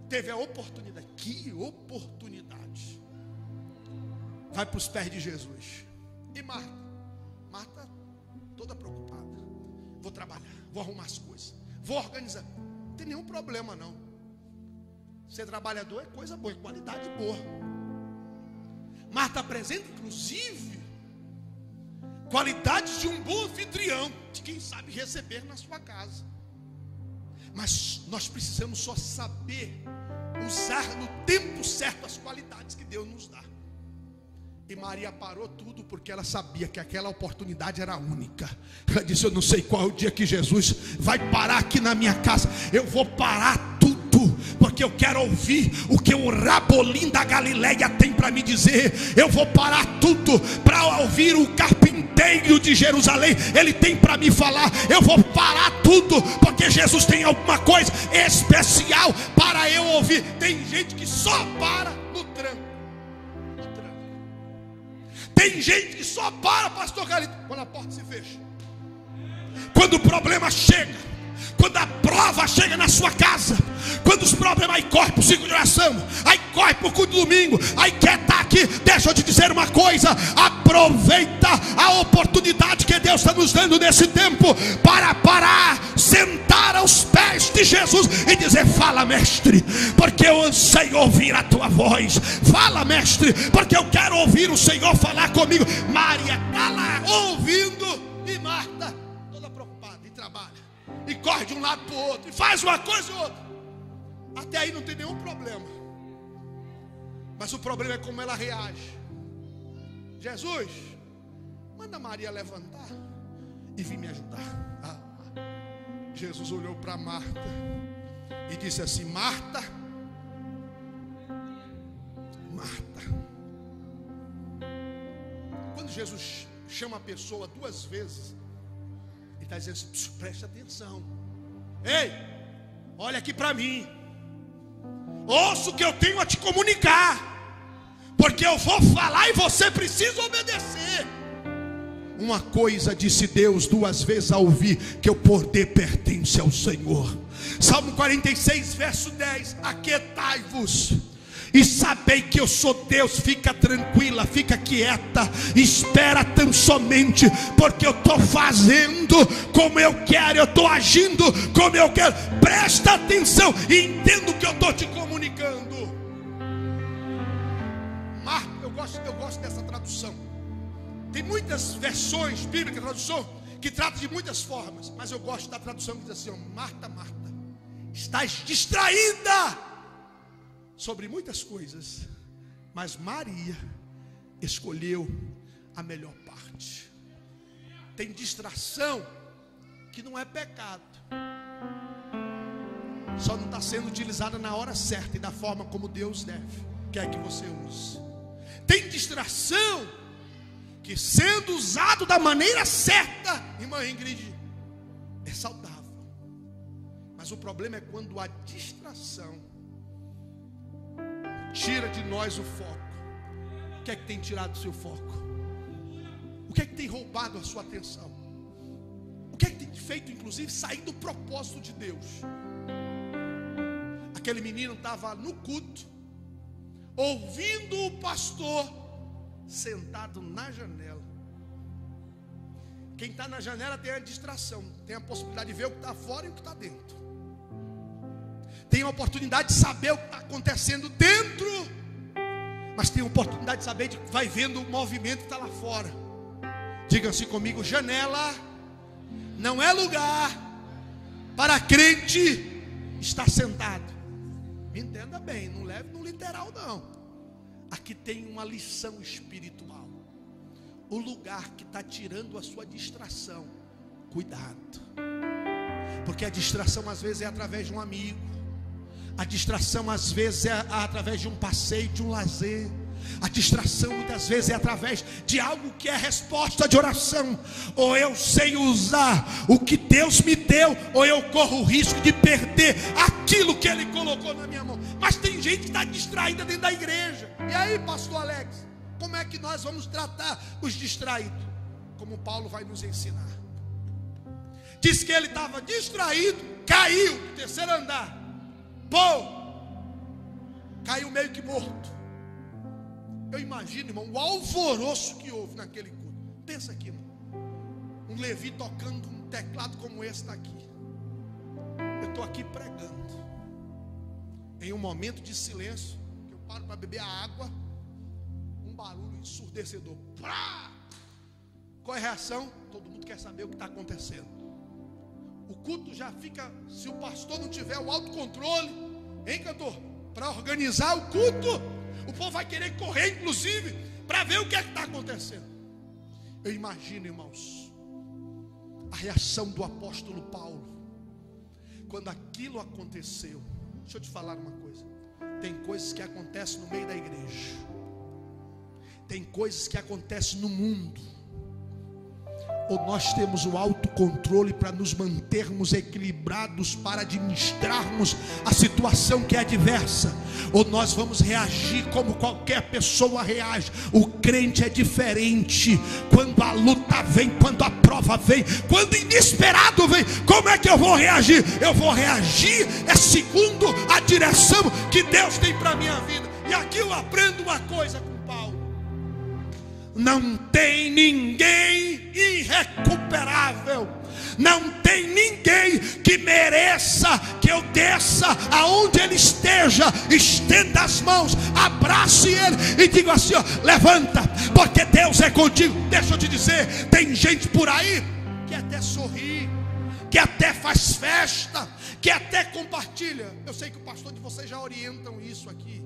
Speaker 1: teve a oportunidade. Que oportunidade! Vai para os pés de Jesus. E Marta toda preocupada: vou trabalhar, vou arrumar as coisas, vou organizar. Não tem nenhum problema não. Ser trabalhador é coisa boa, é qualidade boa. Marta apresenta inclusive qualidades de um bom anfitrião, de quem sabe receber na sua casa. Mas nós precisamos só saber usar no tempo certo as qualidades que Deus nos dá. E Maria parou tudo, porque ela sabia que aquela oportunidade era única. Ela disse: eu não sei qual é o dia que Jesus vai parar aqui na minha casa, eu vou parar tudo, porque porque eu quero ouvir o que o Rabolim da Galileia tem para me dizer. Eu vou parar tudo para ouvir o carpinteiro de Jerusalém, ele tem para me falar. Eu vou parar tudo, porque Jesus tem alguma coisa especial para eu ouvir. Tem gente que só para no tranco. Tem gente que só para, pastor Galito, quando a porta se fecha. Quando o problema chega, quando a prova chega na sua casa, quando os problemas, aí corre para o ciclo de oração, aí corre para o culto do domingo, aí quer estar aqui. Deixa eu te dizer uma coisa: aproveita a oportunidade que Deus está nos dando nesse tempo para parar, sentar aos pés de Jesus e dizer: fala, mestre, porque eu anseio ouvir a tua voz. Fala, mestre, porque eu quero ouvir o Senhor falar comigo. Maria está lá ouvindo, e Marta toda preocupada, e trabalha, e corre de um lado para o outro, e faz uma coisa ou outra. Até aí não tem nenhum problema, mas o problema é como ela reage. Jesus, manda Maria levantar e vir me ajudar. Jesus olhou para Marta e disse assim: Marta, Marta. Quando Jesus chama a pessoa duas vezes, ele está dizendo assim: preste atenção, ei, olha aqui para mim, ouça o que eu tenho a te comunicar, porque eu vou falar e você precisa obedecer. Uma coisa disse Deus duas vezes a ouvir: que o poder pertence ao Senhor. Salmo 46, verso 10: aquietai-vos e sabei que eu sou Deus. Fica tranquila, fica quieta, espera tão somente, porque eu estou fazendo como eu quero, eu estou agindo como eu quero. Presta atenção e entenda o que eu estou te comunicando. Marta, eu gosto dessa tradução. Tem muitas versões bíblicas, tradução, que tratam de muitas formas, mas eu gosto da tradução que diz assim: Marta, Marta, estás distraída sobre muitas coisas, mas Maria escolheu a melhor parte. Tem distração que não é pecado, só não está sendo utilizada na hora certa e da forma como Deus quer que você use. Tem distração que, sendo usado da maneira certa, irmã Ingrid, é saudável. Mas o problema é quando a distração tira de nós o foco. O que é que tem tirado o seu foco? O que é que tem roubado a sua atenção? O que é que tem feito, inclusive, sair do propósito de Deus? Aquele menino estava no culto, ouvindo o pastor, sentado na janela. Quem está na janela tem a distração, tem a possibilidade de ver o que está fora e o que está dentro. Tem a oportunidade de saber o que está acontecendo dentro, mas tem a oportunidade de saber, vai vendo o movimento que está lá fora. Diga assim comigo: janela não é lugar para crente estar sentado. Me entenda bem, não leve no literal não. Aqui tem uma lição espiritual. O lugar que está tirando a sua distração, cuidado, porque a distração às vezes é através de um amigo, a distração às vezes é através de um passeio, de um lazer. A distração muitas vezes é através de algo que é resposta de oração. Ou eu sei usar o que Deus me deu, ou eu corro o risco de perder aquilo que Ele colocou na minha mão. Mas tem gente que está distraída dentro da igreja. E aí, pastor Alex, como é que nós vamos tratar os distraídos? Como Paulo vai nos ensinar. Diz que ele estava distraído, caiu do terceiro andar, caiu meio que morto. Eu imagino, irmão, o alvoroço que houve naquele culto. Pensa aqui, irmão, um Levi tocando um teclado como esse está aqui. Eu estou aqui pregando, em um momento de silêncio, que eu paro para beber a água, um barulho ensurdecedor. Prá! Qual é a reação? Todo mundo quer saber o que está acontecendo. O culto já fica, se o pastor não tiver o autocontrole, hein, cantor? Para organizar o culto, o povo vai querer correr, inclusive, para ver o que é que está acontecendo. Eu imagino, irmãos, a reação do apóstolo Paulo, quando aquilo aconteceu. Deixa eu te falar uma coisa. Tem coisas que acontecem no meio da igreja. Tem coisas que acontecem no mundo. Ou nós temos o autocontrole para nos mantermos equilibrados, para administrarmos a situação que é adversa, ou nós vamos reagir como qualquer pessoa reage. O crente é diferente. Quando a luta vem, quando a prova vem, quando o inesperado vem, como é que eu vou reagir? Eu vou reagir segundo a direção que Deus tem para a minha vida. E aqui eu aprendo uma coisa com Paulo: não tem ninguém irrecuperável, não tem ninguém que mereça que eu desça aonde ele esteja, estenda as mãos, abrace ele e diga assim: ó, levanta, porque Deus é contigo. Deixa eu te dizer, tem gente por aí que até sorri, que até faz festa, que até compartilha. Eu sei que o pastor de vocês já orientam isso aqui,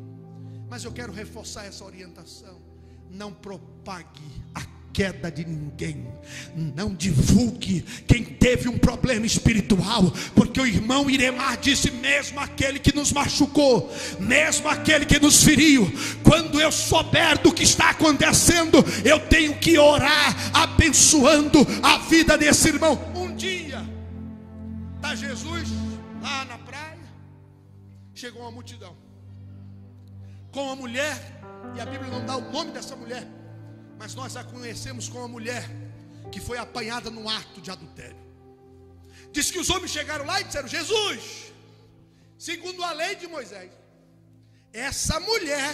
Speaker 1: mas eu quero reforçar essa orientação. Não propague a queda de ninguém. Não divulgue quem teve um problema espiritual, porque o irmão Iremar disse: mesmo aquele que nos machucou, mesmo aquele que nos feriu, quando eu souber do que está acontecendo, eu tenho que orar abençoando a vida desse irmão. Um dia está Jesus lá na praia, chegou uma multidão com uma mulher, e a Bíblia não dá o nome dessa mulher, mas nós a conhecemos como a mulher que foi apanhada num ato de adultério. Diz que os homens chegaram lá e disseram: Jesus, segundo a lei de Moisés, essa mulher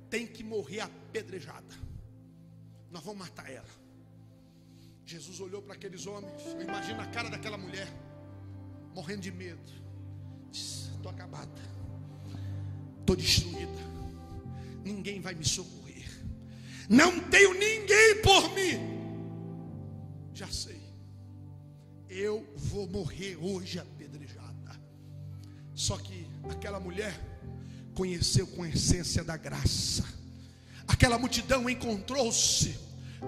Speaker 1: tem que morrer apedrejada, nós vamos matar ela. Jesus olhou para aqueles homens, eu imagino a cara daquela mulher, morrendo de medo. Disse: estou acabada, estou destruída, ninguém vai me socorrer, não tenho ninguém por mim. Já sei, eu vou morrer hoje apedrejada. Só que aquela mulher conheceu com a essência da graça. Aquela multidão encontrou-se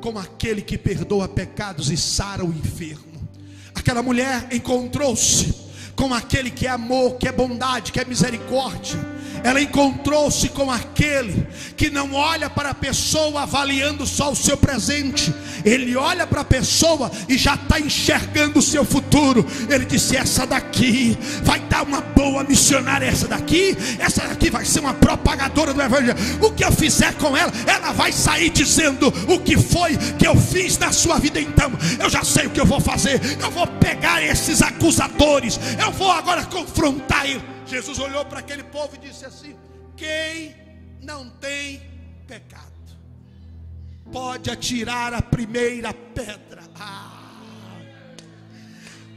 Speaker 1: com aquele que perdoa pecados e sara o enfermo. Aquela mulher encontrou-se com aquele que é amor, que é bondade, que é misericórdia. Ela encontrou-se com aquele que não olha para a pessoa avaliando só o seu presente. Ele olha para a pessoa e já está enxergando o seu futuro. Ele disse: essa daqui vai dar uma boa missionária, essa daqui vai ser uma propagadora do evangelho. O que eu fizer com ela, ela vai sair dizendo o que foi que eu fiz na sua vida. Então eu já sei o que eu vou fazer. Eu vou pegar esses acusadores, eu vou agora confrontar ele. Jesus olhou para aquele povo e disse assim: quem não tem pecado pode atirar a primeira pedra.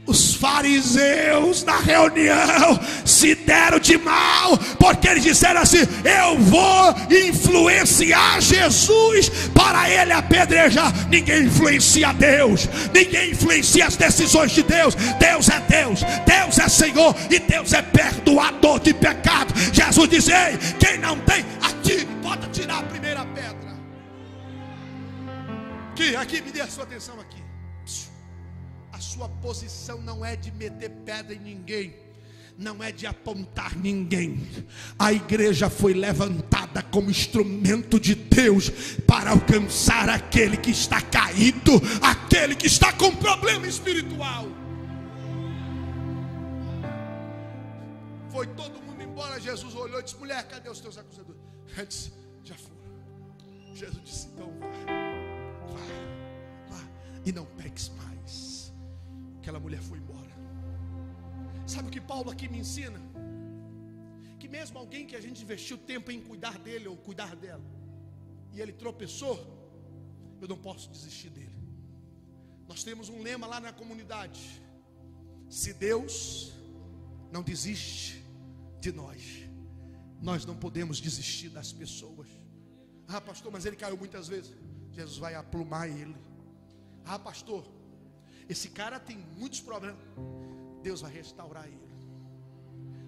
Speaker 1: Os fariseus na reunião se deram de mal, porque eles disseram assim: eu vou influenciar Jesus para ele apedrejar. Ninguém influencia Deus, ninguém influencia as decisões de Deus. Deus é Deus, Deus é Senhor e Deus é perdoador de pecado. Jesus diz: ei, quem não tem, atire, pode atirar a primeira pedra. Aqui, me dê a sua atenção aqui. A sua posição não é de meter pedra em ninguém, não é de apontar ninguém. A igreja foi levantada como instrumento de Deus para alcançar aquele que está caído, aquele que está com problema espiritual. Foi todo mundo embora. Jesus olhou e disse: mulher, cadê os teus acusadores? Ela disse: já foram. Jesus disse: então vai e não peques mais. Aquela mulher foi embora. Sabe o que Paulo aqui me ensina? Que mesmo alguém que a gente investiu tempo em cuidar dele ou cuidar dela, e ele tropeçou, eu não posso desistir dele. Nós temos um lema lá na comunidade: se Deus não desiste de nós, nós não podemos desistir das pessoas. Ah, pastor, mas ele caiu muitas vezes. Jesus vai aplumar ele. Ah, pastor, esse cara tem muitos problemas. Deus vai restaurar ele.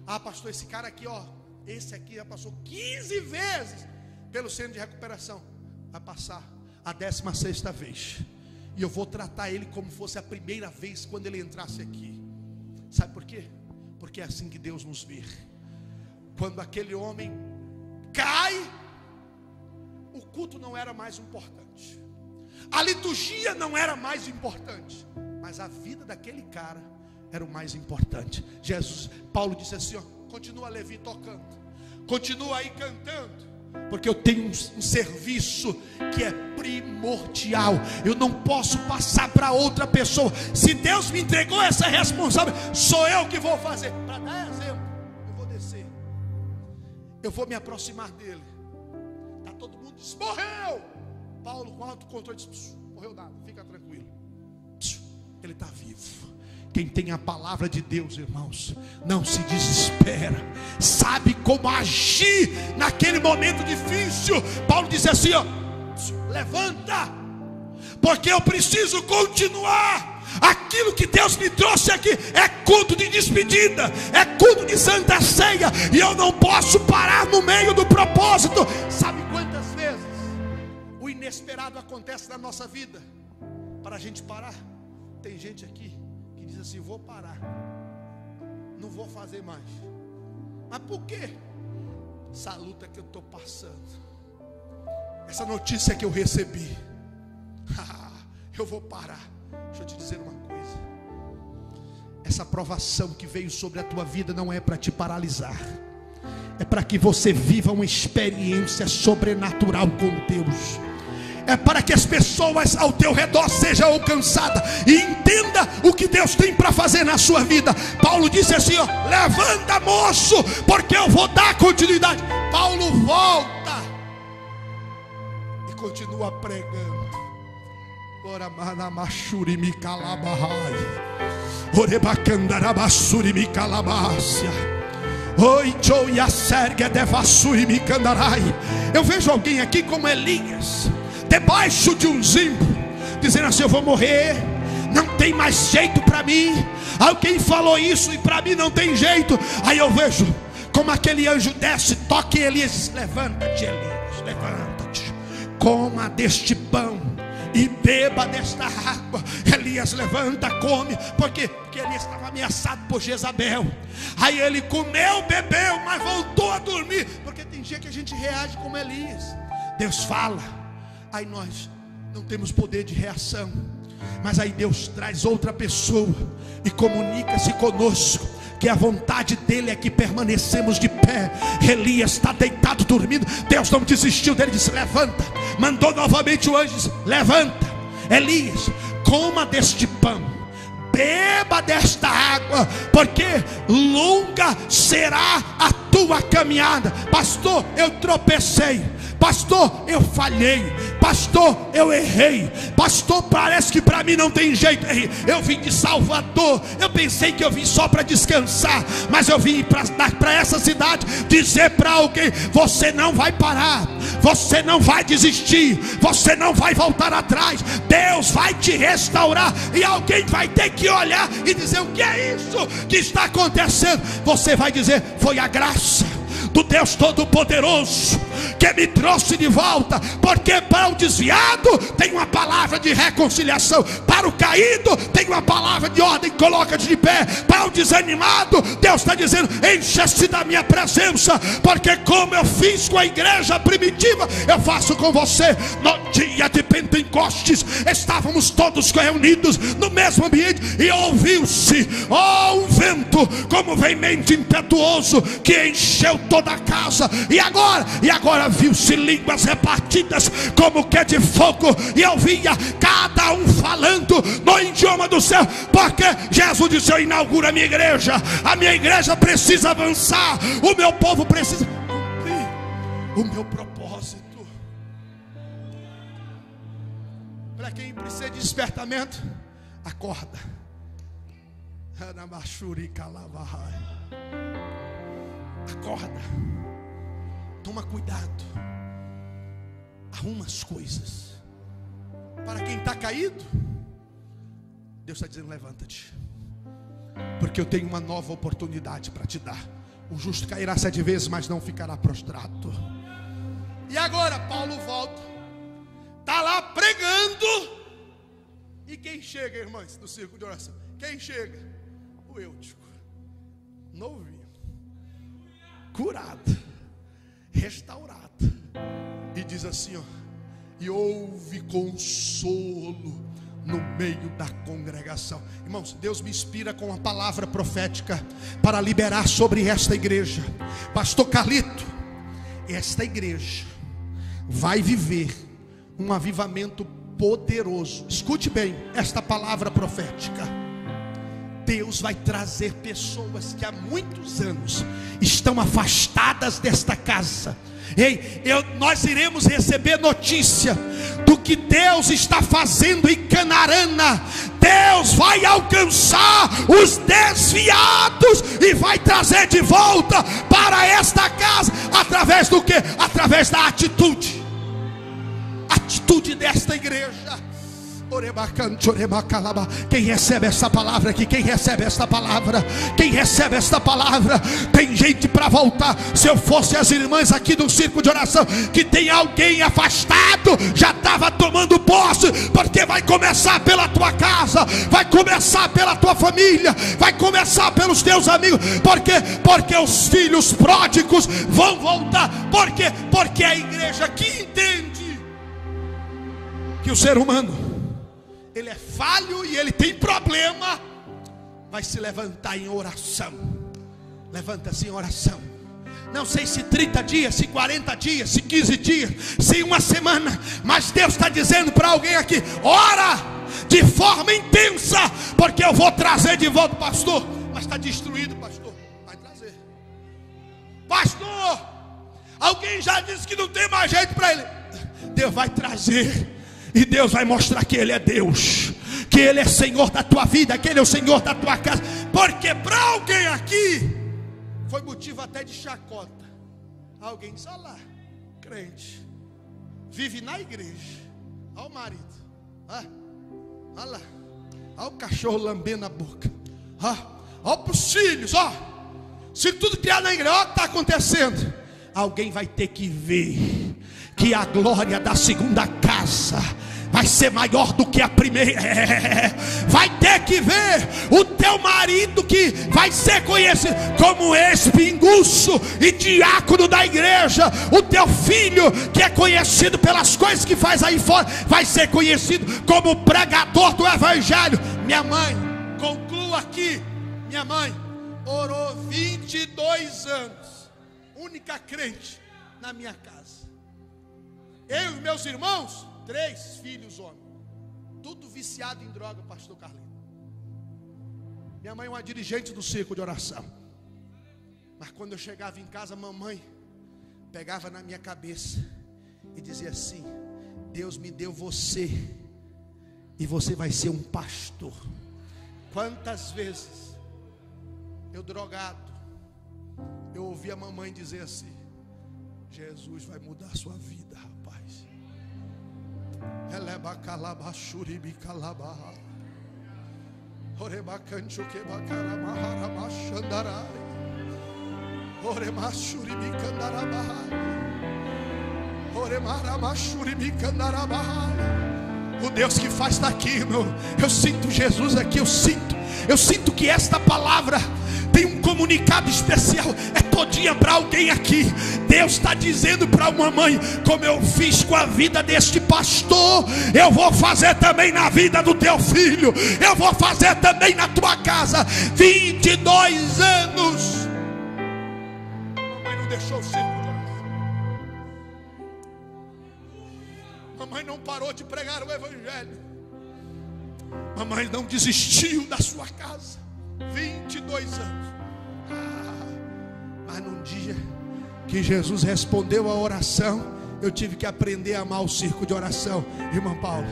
Speaker 1: Ah, pastor, esse cara aqui, ó, esse aqui já passou 15 vezes pelo centro de recuperação. Vai passar a 16ª vez. E eu vou tratar ele como fosse a primeira vez quando ele entrasse aqui. Sabe por quê? Porque é assim que Deus nos vê. Quando aquele homem cai, o culto não era mais importante, a liturgia não era mais importante, mas a vida daquele cara era o mais importante. Paulo disse assim, ó, continua Levi tocando, continua aí cantando, porque eu tenho um serviço que é primordial, eu não posso passar para outra pessoa. Se Deus me entregou essa responsabilidade, sou eu que vou fazer. Para dar exemplo, eu vou descer, eu vou me aproximar dele. Está todo mundo diz, morreu. Paulo com autocontrole diz, morreu nada, fica tranquilo, ele está vivo. Quem tem a palavra de Deus, irmãos, não se desespera, sabe como agir naquele momento difícil. Paulo diz assim, ó, levanta, porque eu preciso continuar. Aquilo que Deus me trouxe aqui é culto de despedida, é culto de santa ceia, e eu não posso parar no meio do propósito. Sabe quantas vezes o inesperado acontece na nossa vida para a gente parar? Tem gente aqui que diz assim, vou parar, não vou fazer mais. Mas por quê? Essa luta que eu estou passando, essa notícia que eu recebi, eu vou parar. Deixa eu te dizer uma coisa, essa provação que veio sobre a tua vida não é para te paralisar, é para que você viva uma experiência sobrenatural com Deus. É para que as pessoas ao teu redor sejam alcançadas e entenda o que Deus tem para fazer na sua vida. Paulo disse assim, ó, levanta, moço, porque eu vou dar continuidade. Paulo volta e continua pregando. Ora manamachuri me calabahai, orebacandarabassuri me calabacia. Oi, joia serga devassuri me candarai. Eu vejo alguém aqui como Elias, debaixo de um zimbro, dizendo assim, eu vou morrer, não tem mais jeito para mim. Alguém falou isso e para mim não tem jeito. Aí eu vejo como aquele anjo desce, toca em Elias, diz, levanta-te Elias, levanta-te, coma deste pão e beba desta água. Elias levanta, come. Por quê? Porque Elias estava ameaçado por Jezabel. Aí ele comeu, bebeu, mas voltou a dormir. Porque tem dia que a gente reage como Elias. Deus fala, aí nós não temos poder de reação, mas aí Deus traz outra pessoa e comunica-se conosco que a vontade dele é que permanecemos de pé. Elias está deitado dormindo, Deus não desistiu dele, disse levanta, mandou novamente o anjo, disse, levanta Elias, coma deste pão, beba desta água, porque longa será a tua caminhada. Pastor, eu tropecei, pastor, eu falhei, pastor, eu errei, pastor, parece que para mim não tem jeito. Eu vim de Salvador, eu pensei que eu vim só para descansar, mas eu vim para essa cidade dizer para alguém, você não vai parar, você não vai desistir, você não vai voltar atrás, Deus vai te restaurar. E alguém vai ter que olhar e dizer, o que é isso que está acontecendo? Você vai dizer, foi a graça do Deus Todo-Poderoso que me trouxe de volta. Porque para o desviado tem uma palavra de reconciliação, para o caído tem uma palavra de ordem, coloca-te de pé. Para o desanimado, Deus está dizendo, encha-se da minha presença, porque como eu fiz com a igreja primitiva, eu faço com você. No dia de Pentecostes, estávamos todos reunidos no mesmo ambiente, e ouviu-se, um vento como veemente impetuoso, que encheu toda a casa. E agora viu-se línguas repartidas como que de fogo, e eu via cada um falando no idioma do céu. Porque Jesus disse, eu inauguro a minha igreja precisa avançar, o meu povo precisa cumprir o meu propósito. Para quem precisa de despertamento, acorda. Acorda, toma cuidado, arruma as coisas. Para quem está caído, Deus está dizendo, levanta-te, porque eu tenho uma nova oportunidade para te dar. O justo cairá 7 vezes, mas não ficará prostrado. E agora Paulo volta, está lá pregando, e quem chega, irmãs, do círculo de oração? Quem chega? O Eutico, novinho. curada, restaurada. E diz assim, ó: e houve consolo no meio da congregação. Irmãos, Deus me inspira com a palavra profética para liberar sobre esta igreja. Pastor Carlito, esta igreja vai viver um avivamento poderoso. Escute bem esta palavra profética. Deus vai trazer pessoas que há muitos anos estão afastadas desta casa. Nós iremos receber notícia do que Deus está fazendo em Canarana. Deus vai alcançar os desviados e vai trazer de volta para esta casa. Através do que? Através da atitude desta igreja. Quem recebe essa palavra aqui? Quem recebe esta palavra? Quem recebe esta palavra? Tem gente para voltar. Se eu fosse as irmãs aqui do círculo de oração, que tem alguém afastado, já estava tomando posse, porque vai começar pela tua casa, vai começar pela tua família, vai começar pelos teus amigos. Porque os filhos pródigos vão voltar. Porque a igreja que entende que o ser humano, ele é falho e ele tem problema, vai se levantar em oração. Levanta-se em oração. Não sei se 30 dias, se 40 dias, se 15 dias, se uma semana, mas Deus está dizendo para alguém aqui: ora de forma intensa, porque eu vou trazer de volta. Pastor, mas está destruído. Pastor, vai trazer. Pastor, alguém já disse que não tem mais jeito para ele. Deus vai trazer. E Deus vai mostrar que Ele é Deus, que Ele é Senhor da tua vida, que Ele é o Senhor da tua casa. Porque para alguém aqui foi motivo até de chacota. Alguém diz: olha lá, crente, vive na igreja, olha o marido, olha lá, olha o cachorro lambendo a boca, olha para os filhos, se tudo criado na igreja, olha o que está acontecendo. Alguém vai ter que ver que a glória da segunda casa vai ser maior do que a primeira. Vai ter que ver o teu marido, que vai ser conhecido como espinguço e diácono da igreja. O teu filho, que é conhecido pelas coisas que faz aí fora, vai ser conhecido como pregador do evangelho. Minha mãe, concluo aqui, minha mãe orou 22 anos, única crente na minha casa. Eu e meus irmãos, 3 filhos homens, tudo viciado em droga, pastor Carlinhos. Minha mãe é uma dirigente do círculo de oração. Mas quando eu chegava em casa, mamãe pegava na minha cabeça e dizia assim: Deus me deu você, e você vai ser um pastor. Quantas vezes eu drogado, eu ouvi a mamãe dizer assim: Jesus vai mudar a sua vida, rapaz. O Deus que faz está aqui, irmão. Eu sinto Jesus aqui, eu sinto que esta palavra tem um comunicado especial, é todinha para alguém aqui. Deus está dizendo para uma mãe: como eu fiz com a vida deste pastor, eu vou fazer também na vida do teu filho, eu vou fazer também na tua casa. 22 anos, mamãe não deixou o círculo de oração. Mamãe não parou de pregar o evangelho. Mamãe não desistiu da sua casa. 22 anos. Mas num dia que Jesus respondeu a oração, eu tive que aprender a amar o círculo de oração. Irmã Paula,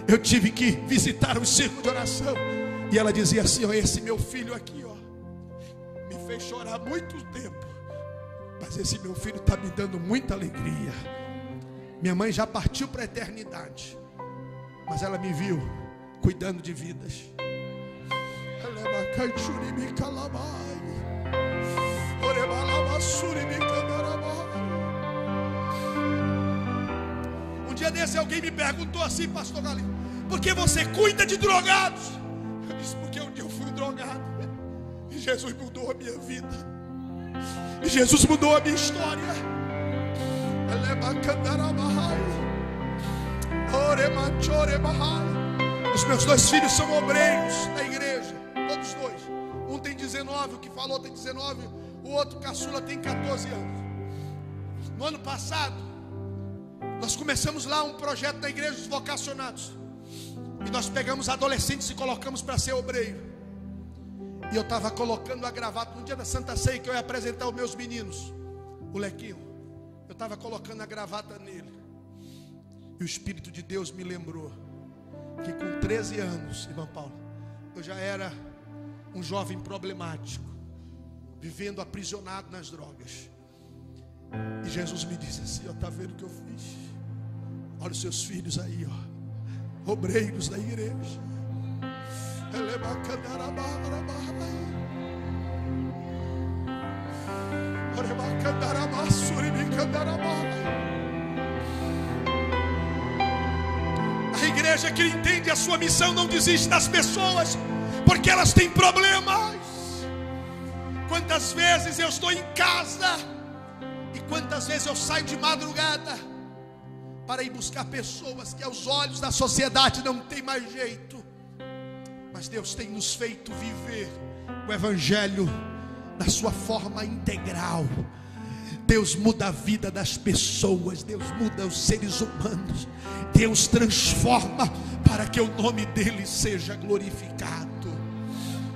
Speaker 1: eu tive que visitar o círculo de oração. E ela dizia assim: ó, esse meu filho aqui, ó, me fez chorar muito tempo, mas esse meu filho está me dando muita alegria. Minha mãe já partiu para a eternidade, mas ela me viu cuidando de vidas. Um dia desse alguém me perguntou assim: pastor Galinho, por que você cuida de drogados? Eu disse: porque um dia eu fui drogado e Jesus mudou a minha vida. E Jesus mudou a minha história. Os meus 2 filhos são obreiros da igreja, todos 2. Um tem 19, o que falou tem 19, o outro caçula tem 14 anos. No ano passado, nós começamos lá um projeto da igreja dos vocacionados. E nós pegamos adolescentes e colocamos para ser obreiro. E eu estava colocando a gravata no dia da Santa Ceia, que eu ia apresentar os meus meninos, o Lequinho. Eu estava colocando a gravata nele. E o Espírito de Deus me lembrou que com 13 anos, irmão Paulo, eu já era um jovem problemático, vivendo aprisionado nas drogas. E Jesus me disse assim: ó, tá vendo o que eu fiz? Olha os seus filhos aí, ó, obreiros da igreja. A igreja que entende a sua missão não desiste das pessoas, porque elas têm problemas. Quantas vezes eu estou em casa e quantas vezes eu saio de madrugada para ir buscar pessoas que aos olhos da sociedade não tem mais jeito, mas Deus tem nos feito viver o Evangelho na sua forma integral. Deus muda a vida das pessoas, Deus muda os seres humanos, Deus transforma para que o nome dele seja glorificado.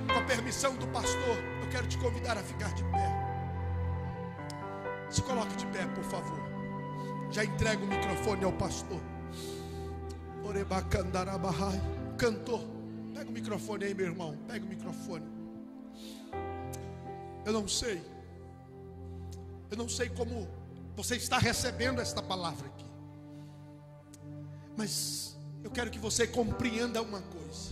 Speaker 1: Com a permissão do pastor, eu quero te convidar a ficar de pé. Se coloque de pé, por favor. Já entrego o microfone ao pastor. Cantor, pega o microfone aí, meu irmão. Pega o microfone. Eu não sei como você está recebendo esta palavra aqui, mas eu quero que você compreenda uma coisa.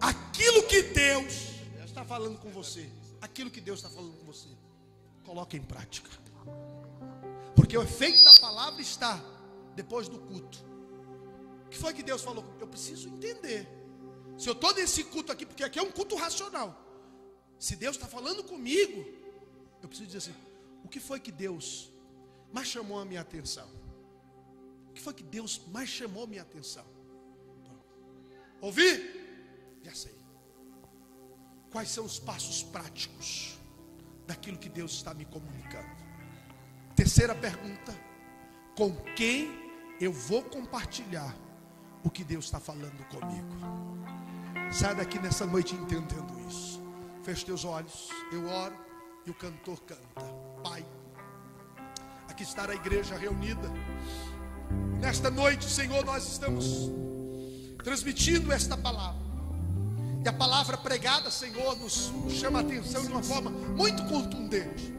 Speaker 1: Aquilo que Deus está falando com você, coloque em prática, porque o efeito da palavra está depois do culto. O que foi que Deus falou? Eu preciso entender. Se eu estou nesse culto aqui, porque aqui é um culto racional, se Deus está falando comigo, eu preciso dizer assim: o que foi que Deus mais chamou a minha atenção? O que foi que Deus mais chamou a minha atenção? Ouvi? Já sei. Quais são os passos práticos daquilo que Deus está me comunicando? Terceira pergunta: com quem eu vou compartilhar o que Deus está falando comigo? Sai daqui nessa noite entendendo isso. Feche teus olhos, eu oro e o cantor canta. Pai, aqui está a igreja reunida. Nesta noite, Senhor, nós estamos transmitindo esta palavra. E a palavra pregada, Senhor, nos chama a atenção de uma forma muito contundente.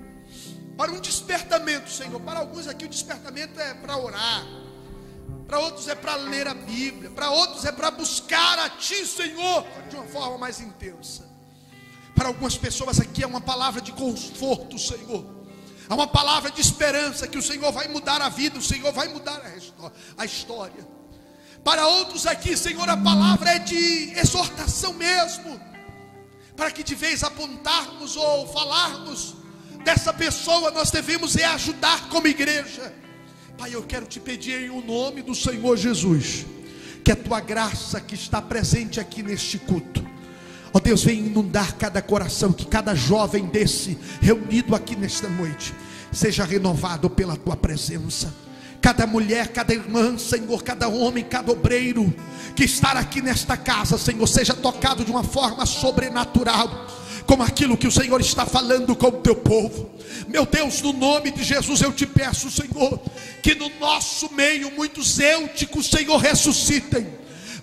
Speaker 1: Para um despertamento, Senhor. Para alguns aqui o despertamento é para orar. Para outros é para ler a Bíblia. Para outros é para buscar a Ti, Senhor, de uma forma mais intensa. Para algumas pessoas aqui é uma palavra de conforto, Senhor. É uma palavra de esperança, que o Senhor vai mudar a vida, o Senhor vai mudar a história. Para outros aqui, Senhor, a palavra é de exortação mesmo, para que de vez apontarmos ou falarmos dessa pessoa, nós devemos ajudar como igreja. Pai, eu quero te pedir em o nome do Senhor Jesus, que a tua graça que está presente aqui neste culto, ó Deus, vem inundar cada coração, que cada jovem desse reunido aqui nesta noite seja renovado pela tua presença. Cada mulher, cada irmã, Senhor, cada homem, cada obreiro que está aqui nesta casa, Senhor, seja tocado de uma forma sobrenatural, como aquilo que o Senhor está falando com o teu povo. Meu Deus, no nome de Jesus eu te peço, Senhor, que no nosso meio muitos eúticos, Senhor, ressuscitem.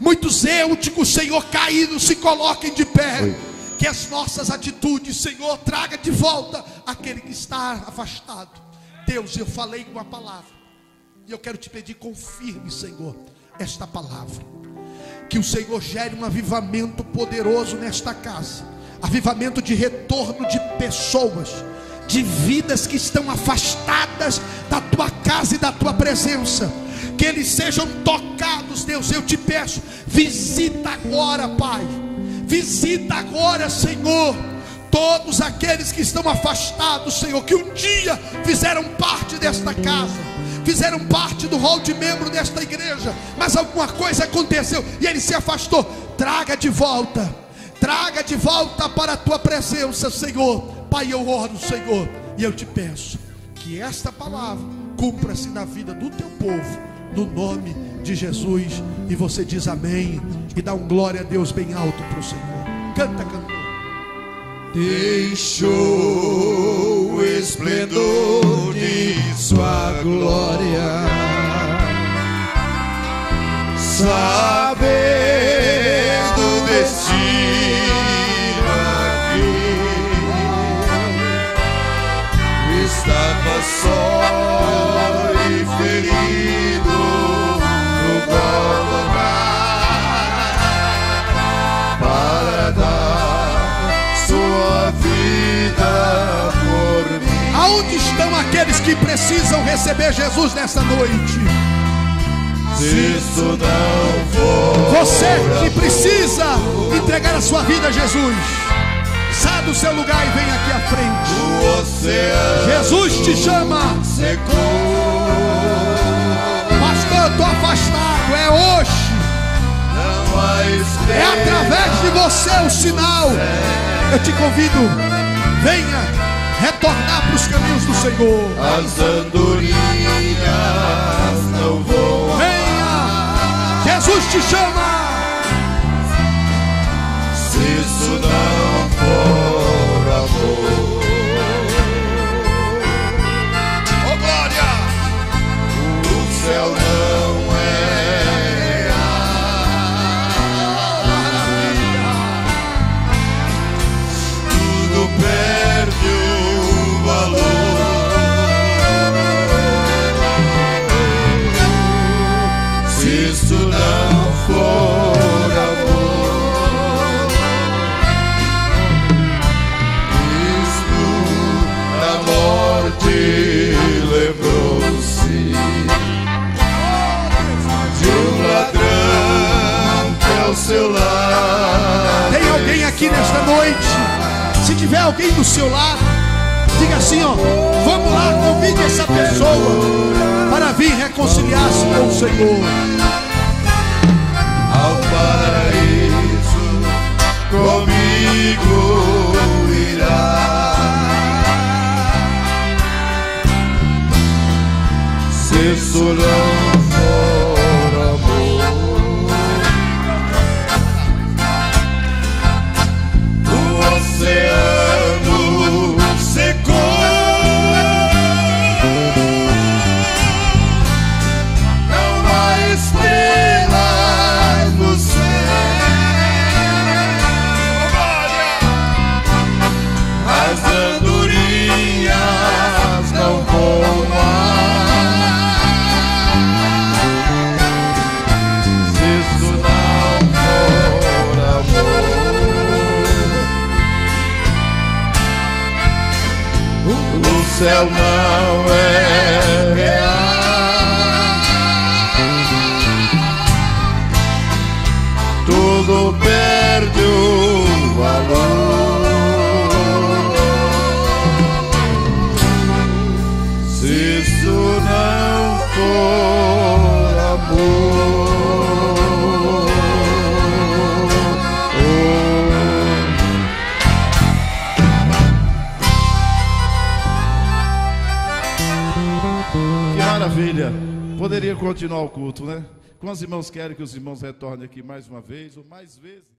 Speaker 1: Muitos eúticos, Senhor, caídos se coloquem de pé. Que as nossas atitudes, Senhor, traga de volta aquele que está afastado. Deus, eu falei uma palavra, e eu quero te pedir, confirme, Senhor, esta palavra. Que o Senhor gere um avivamento poderoso nesta casa. Avivamento de retorno de pessoas, de vidas que estão afastadas da tua casa e da tua presença. Que eles sejam tocados, Deus, eu te peço, visita agora, Pai. Visita agora, Senhor, todos aqueles que estão afastados, Senhor, que um dia fizeram parte desta casa, fizeram parte do rol de membro desta igreja, mas alguma coisa aconteceu e ele se afastou. Traga de volta para a tua presença, Senhor. Pai, eu oro, Senhor, e eu te peço que esta palavra cumpra-se na vida do teu povo, no nome de Jesus. E você diz amém e dá um glória a Deus bem alto para o Senhor. Canta, cantor.
Speaker 2: Deixou o esplendor de sua glória, sabendo o destino aqui, estava só e ferido no Gólgota para dar sua vida por mim.
Speaker 1: Aonde estão aqueles que precisam receber Jesus nessa noite?
Speaker 2: Se isso não for
Speaker 1: Você que precisa entregar a sua vida a Jesus, sai do seu lugar e vem aqui à frente.
Speaker 2: o oceano
Speaker 1: Jesus te chama.
Speaker 2: secou,
Speaker 1: Pastor, eu estou afastado. É hoje,
Speaker 2: não há estrela.
Speaker 1: é através de você o sinal. Eu te convido, venha retornar para os caminhos do Senhor.
Speaker 2: As andorinhas não voam,
Speaker 1: Venha, Jesus te chama.
Speaker 2: se isso não for amor. Oh glória! O céu não é tudo perde o valor. Se isso não for amor, Cristo na morte lembrou-se de um ladrão que ao seu lado.
Speaker 1: Tem alguém aqui nesta noite? Se tiver alguém do seu lado, diga assim, ó, vamos lá, convide essa pessoa para vir reconciliar-se com o Senhor.
Speaker 2: Ao paraíso comigo irá. Se isso não for amor, o oceano secou, não há estrelas no céu. As andorinhas não voam mais. Se isso não for amor, o céu não é real. Tudo perde o valor. Se isso não for amor.
Speaker 3: Que maravilha! Poderia continuar o culto, né? Quantos irmãos querem que os irmãos retornem aqui mais uma vez ou mais vezes?